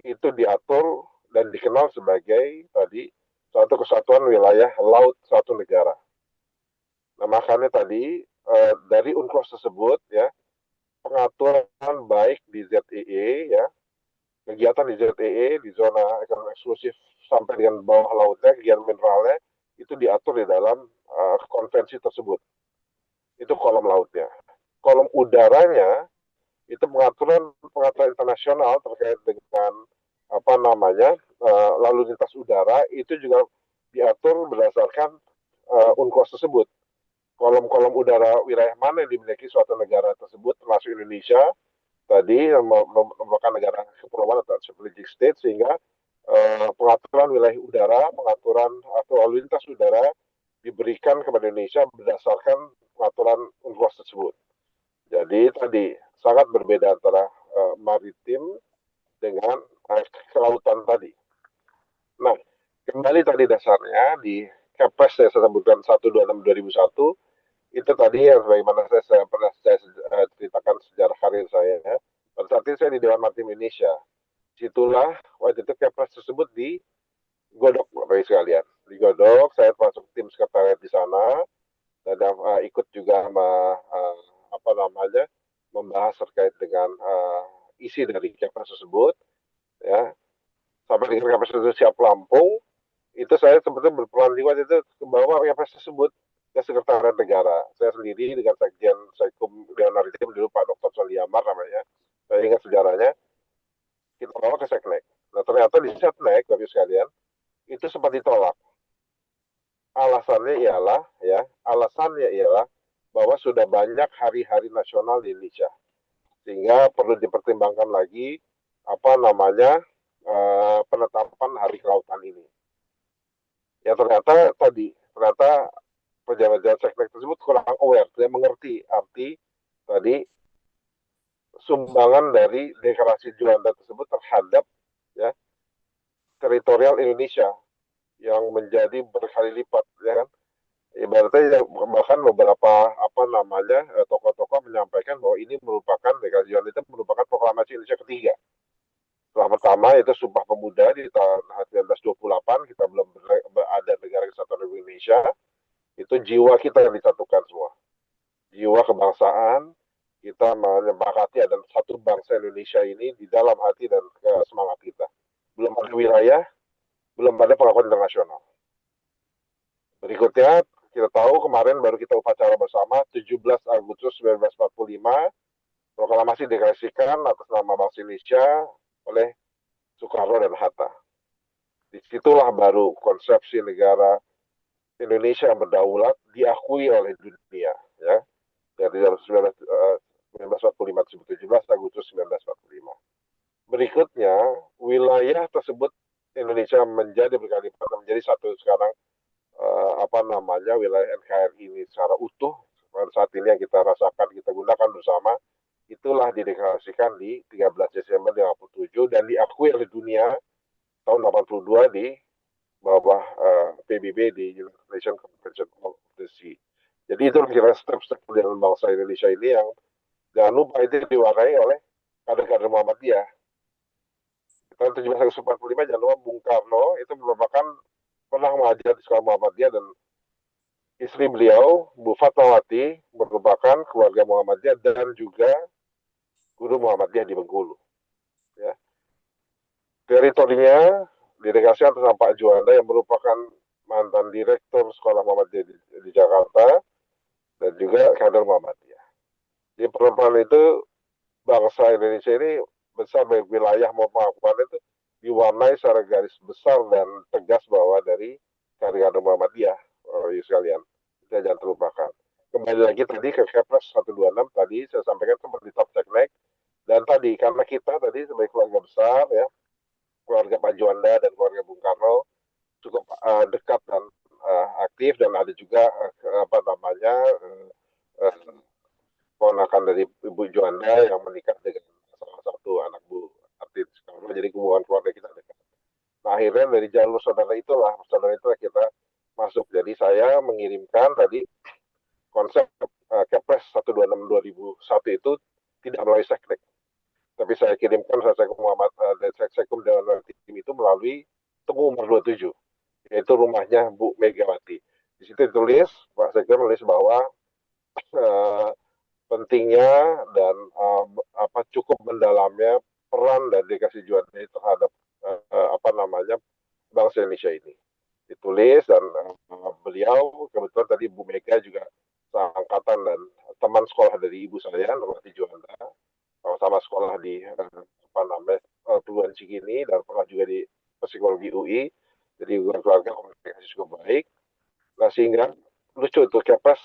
itu diatur dan dikenal sebagai tadi suatu kesatuan wilayah laut suatu negara. Nah, makanya tadi dari UNCLOS tersebut ya pengaturan baik di ZEE ya, kegiatan di ZEE di zona ekonomi eksklusif sampai dengan bawah lautnya, kegiatan mineralnya itu diatur di dalam konvensi tersebut. Itu kolom lautnya. Kolom udaranya itu pengaturan internasional terkait dengan lalu lintas udara itu juga diatur berdasarkan UNCLOS tersebut. Kolom-kolom udara wilayah mana yang dimiliki suatu negara tersebut termasuk Indonesia tadi merupakan negara kepulauan atau strategic state sehingga pengaturan wilayah udara, pengaturan atau lalu lintas udara diberikan kepada Indonesia berdasarkan pengaturan UNCLOS tersebut. Jadi tadi sangat berbeda antara maritim dengan kelautan tadi. Nah, kembali tadi dasarnya di Kepres saya sebutkan 126/2001 itu tadi yang bagaimana saya pernah ceritakan sejarah karir saya. Ya. Pada saat itu saya di Dewan Maritim Indonesia. Situlah waktu itu Kepres tersebut digodok, Bapak Ibu sekalian. Digodok, saya masuk tim sekretariat di sana dan ikut juga membahas terkait dengan isi dari Kepres tersebut. Ya, sampai dengan Kepres itu siap Lampung, itu saya sebetulnya berperan liwat itu ke bawah Kepres tersebut. ke Sekretariat Negara. Saya sendiri dengan Sekjen Sekum Dewan Maritim dulu Pak Dr. Soliamar namanya, saya ingat sejarahnya, kita bawa ke Seknek. Nah ternyata di Seknek, Bapak sekalian, itu sempat ditolak. Alasannya ialah bahwa sudah banyak hari-hari nasional di Indonesia, sehingga perlu dipertimbangkan lagi penetapan Hari Kelautan ini. Ya ternyata pejabat Seknek tersebut kurang aware, tidak mengerti arti tadi sumbangan dari deklarasi Juanda tersebut terhadap ya teritorial Indonesia yang menjadi berkali lipat, ya kan? Ibaratnya bahkan beberapa tokoh-tokoh menyampaikan bahwa ini merupakan deklarasi Juanda itu merupakan proklamasi Indonesia ketiga. Setelah pertama itu Sumpah Pemuda di tahun 1928, kita belum ada negara kesatuan Republik Indonesia. Itu jiwa kita yang disatukan semua, jiwa kebangsaan kita menyepakati ada satu bangsa Indonesia ini di dalam hati dan semangat kita. Belum ada wilayah, belum ada pengakuan internasional. Berikutnya kita tahu kemarin baru kita upacara bersama 17 Agustus 1945 proklamasi dikreasikan atas nama bangsa Indonesia oleh Soekarno dan Hatta. Disitulah baru konsepsi negara Indonesia yang berdaulat diakui oleh dunia, ya. Dari 1945 tersebut 17 Agustus 1945. Berikutnya wilayah tersebut Indonesia menjadi berkali-kali menjadi satu sekarang wilayah NKRI ini secara utuh pada saat ini yang kita rasakan, kita gunakan bersama, itulah dideklarasikan di 13 Desember 1957 dan diakui oleh dunia tahun 82 di bawah PBB di United Nations Convention of the Sea. Jadi itu kira step-step dalam bangsa Indonesia ini yang jangan lupa itu diwarnai oleh kader-kader Muhammadiyah. Tahun 1745 jangan lupa Bung Karno itu merupakan pernah mengajar di sekolah Muhammadiyah dan istri beliau Bu Fatmawati merupakan keluarga Muhammadiyah dan juga guru Muhammadiyah di Bengkulu. Ya. Teritorinya dideklarasikan atas Pak Juanda yang merupakan mantan direktur sekolah Muhammadiyah di Jakarta dan juga kader Muhammadiyah. Di perempuan itu bangsa Indonesia ini besar baik wilayah maupun pengakuan itu diwarnai secara garis besar dan tegas bahwa dari kader Muhammadiyah, sekalian. Kita jangan terlupakan. Kembali lagi tadi ke Kepres 126 tadi saya sampaikan seperti top Seknek dan tadi karena kita tadi sebagai keluarga besar ya, keluarga Pak Juanda dan keluarga Bung Karno cukup dekat dan aktif dan ada juga ponakan dari Ibu Juanda yang menikah dengan salah satu anak Bu artis Karno, jadi hubungan keluarga kita dekat. Nah akhirnya dari jalur saudara itulah kita masuk. Jadi saya mengirimkan tadi konsep Kepres 126 2001 itu tidak melalui Seknek, tapi saya kirimkan Sekum Muhammad dan Sekum Dewan Maritim itu melalui Tugu Umar 27, yaitu rumahnya Bu Megawati. Di situ ditulis, Pak Sekjen menulis bahwa pentingnya dan cukup mendalamnya peran dan dedikasi Juanda terhadap bangsa Indonesia ini. Ditulis dan beliau kebetulan tadi Bu Mega juga seangkatan dan teman sekolah dari ibu saya Nurwati Juanda, sama sekolah di perguruan Cikini dan pernah juga di psikologi UI, jadi keluarga komunikasi cukup baik. Nah sehingga lucu tuh Kepres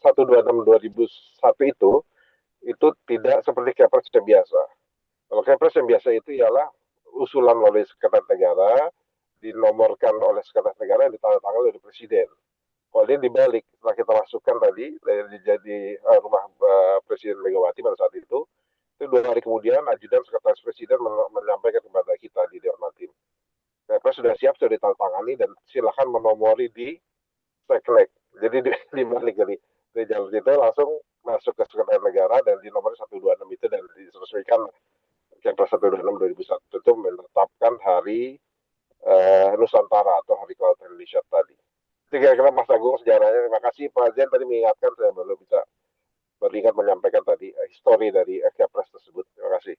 126 2001 itu tidak seperti Kepres yang biasa. Kalau Kepres yang biasa itu ialah usulan oleh Sekretariat Negara, dinomorkan oleh Sekretariat Negara, yang ditandatangani oleh Presiden. Kalau ini dibalik, setelah kita masukkan tadi jadi rumah Presiden Megawati pada saat itu 2 hari kemudian ajudan Sekretaris Presiden menyampaikan kepada kita di Dewan Maritim, Kepres sudah siap, sudah ditandatangani dan silakan menomori di Seknek. Jadi dibalik dari jalur itu langsung masuk ke Sekretariat Negara dan di nomor 126 itu dan diresmikan Kepres 126 2001 itu menetapkan hari Nusantara atau Hari Kelautan Indonesia tadi. Itu kira-kira Mas Agung sejarahnya. Terima kasih Pak Jen tadi mengingatkan, saya baru ingat menyampaikan tadi histori dari Kepres tersebut. Terima kasih.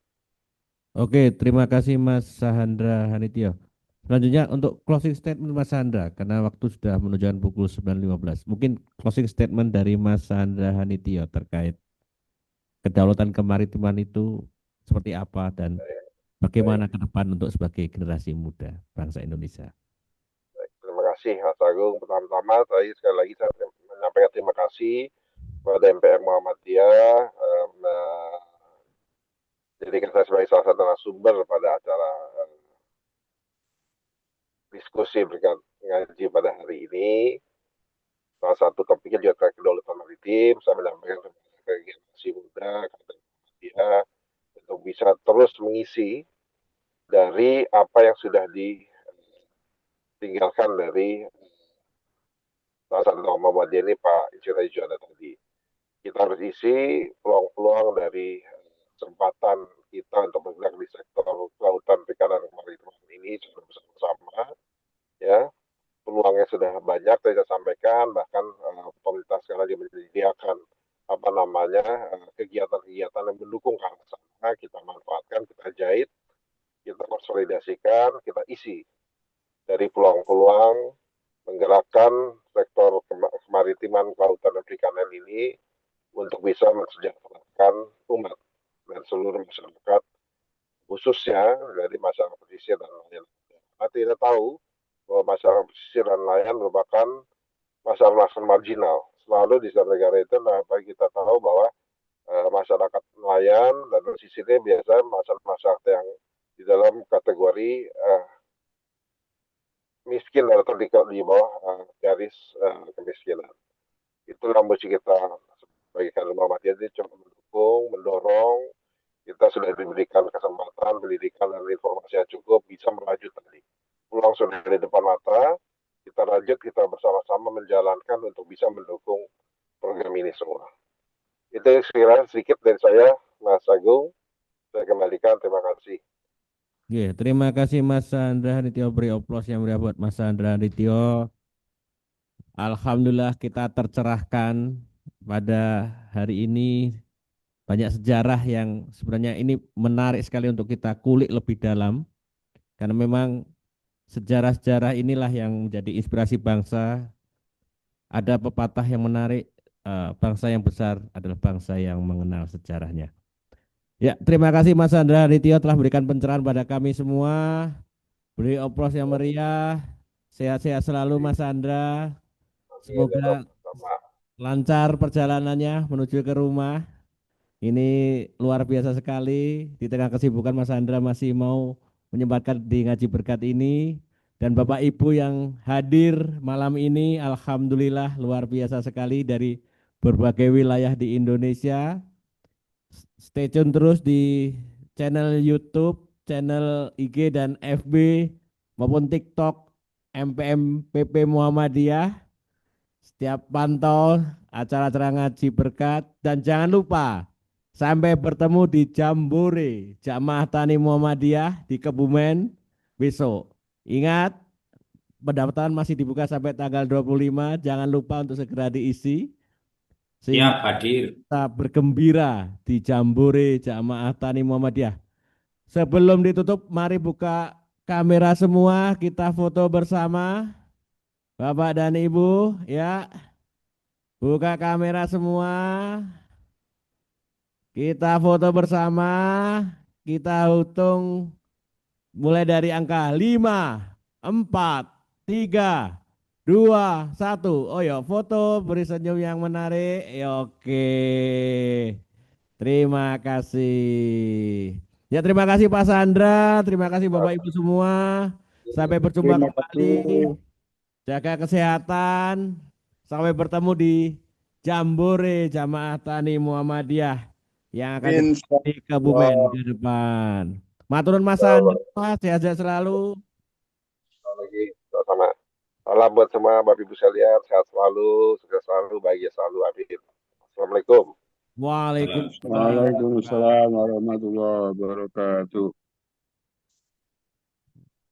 Oke, terima kasih Mas Sahandra Hanitio. Selanjutnya untuk closing statement Mas Sandra, karena waktu sudah menunjukkan pukul 9.15. Mungkin closing statement dari Mas Sandra Hanitio terkait kedaulatan kemaritiman itu seperti apa dan bagaimana ke depan untuk sebagai generasi muda bangsa Indonesia. Terima kasih Mas Agung. Pertama-tama saya sekali lagi saya menyampaikan terima kasih kepada MPR Muhammadiyah jadikan saya sebagai salah satu narasumber pada acara diskusi berkat ngaji pada hari ini. Salah satu topiknya juga terkait kedaulatan maritim. Saya menyampaikan kepada generasi muda, kepada media, untuk bisa terus mengisi dari apa yang sudah ditinggalkan dari salah satu tokoh Muhammadiyah ini, Pak Insinyur Juanda tadi. Kita harus isi peluang-peluang dari kesempatan kita untuk bergerak di sektor kelautan, perikanan, kemaritiman ini bersama-sama. Ya, peluangnya sudah banyak saya sampaikan, bahkan pemerintah sekarang lagi menyediakan kegiatan-kegiatan yang mendukung ke arah sana. Kita manfaatkan, kita jahit, kita konsolidasikan, kita isi dari peluang-peluang menggerakkan sektor kemaritiman, kelautan, dan perikanan ini untuk bisa mensejahterakan umat dan seluruh masyarakat, khususnya dari masyarakat pesisir dan nelayan. Kita tidak tahu bahwa masyarakat pesisir dan nelayan merupakan masyarakat marginal. Selalu di setiap negara itu, kita tahu bahwa masyarakat nelayan dan pesisir ini biasanya masyarakat yang di dalam kategori miskin atau di bawah garis kemiskinan. Itulah mesti kita sebagai kader Muhammadiyah ini coba mendukung, mendorong. Kita sudah diberikan kesempatan, pendidikan dan informasi yang cukup bisa melaju tadi. Pulang sudah di depan mata, kita lanjut, kita bersama-sama menjalankan untuk bisa mendukung program ini semua. Itu sekiranya sedikit dari saya, Mas Agung. Saya kembalikan, terima kasih. Oke, terima kasih Mas Sandra Hanitio, beri oplos yang meriah buat Mas Sandra Hanitio. Alhamdulillah kita tercerahkan pada hari ini, banyak sejarah yang sebenarnya ini menarik sekali untuk kita kulik lebih dalam, karena memang sejarah-sejarah inilah yang menjadi inspirasi bangsa. Ada pepatah yang menarik, bangsa yang besar adalah bangsa yang mengenal sejarahnya. Ya, terima kasih Mas Sandra Hanitio telah memberikan pencerahan pada kami semua. Beri oplos yang meriah. Sehat-sehat selalu Mas Sandra. Semoga lancar perjalanannya menuju ke rumah. Ini luar biasa sekali. Di tengah kesibukan Mas Sandra masih mau menyempatkan di ngaji berkat ini. Dan Bapak Ibu yang hadir malam ini, alhamdulillah luar biasa sekali dari berbagai wilayah di Indonesia. Stay tune terus di channel YouTube, channel IG dan FB maupun TikTok MPMPP Muhammadiyah. Setiap pantau acara-acara ngaji berkat, dan jangan lupa sampai bertemu di Jambore Jamaah Tani Muhammadiyah di Kebumen besok. Ingat, pendaftaran masih dibuka sampai tanggal 25, jangan lupa untuk segera diisi. Siap, hadir. Kita bergembira di Jambore Jamaah Tani Muhammadiyah. Sebelum ditutup, mari buka kamera semua, kita foto bersama. Bapak dan Ibu, ya. Buka kamera semua. Kita foto bersama. Kita hitung mulai dari angka 5, 4, 3, 2, 1. Oh ya, foto beri senyum yang menarik. Ya, oke. Terima kasih. Ya, terima kasih Pak Sandra, terima kasih Bapak Ibu semua. Sampai berjumpa kembali. Jaga kesehatan. Sampai bertemu di Jambore Jamaah Tani Muhammadiyah yang akan di Kebumen ke depan. Maturun Mas Sandra, sehat-sehat selalu. Lagi sama. Salam buat semua Bapak Ibu sekalian, sehat selalu, sukses selalu, bahagia selalu. Amin. Assalamualaikum. Waalaikumsalam. Waalaikumsalam warahmatullahi wabarakatuh.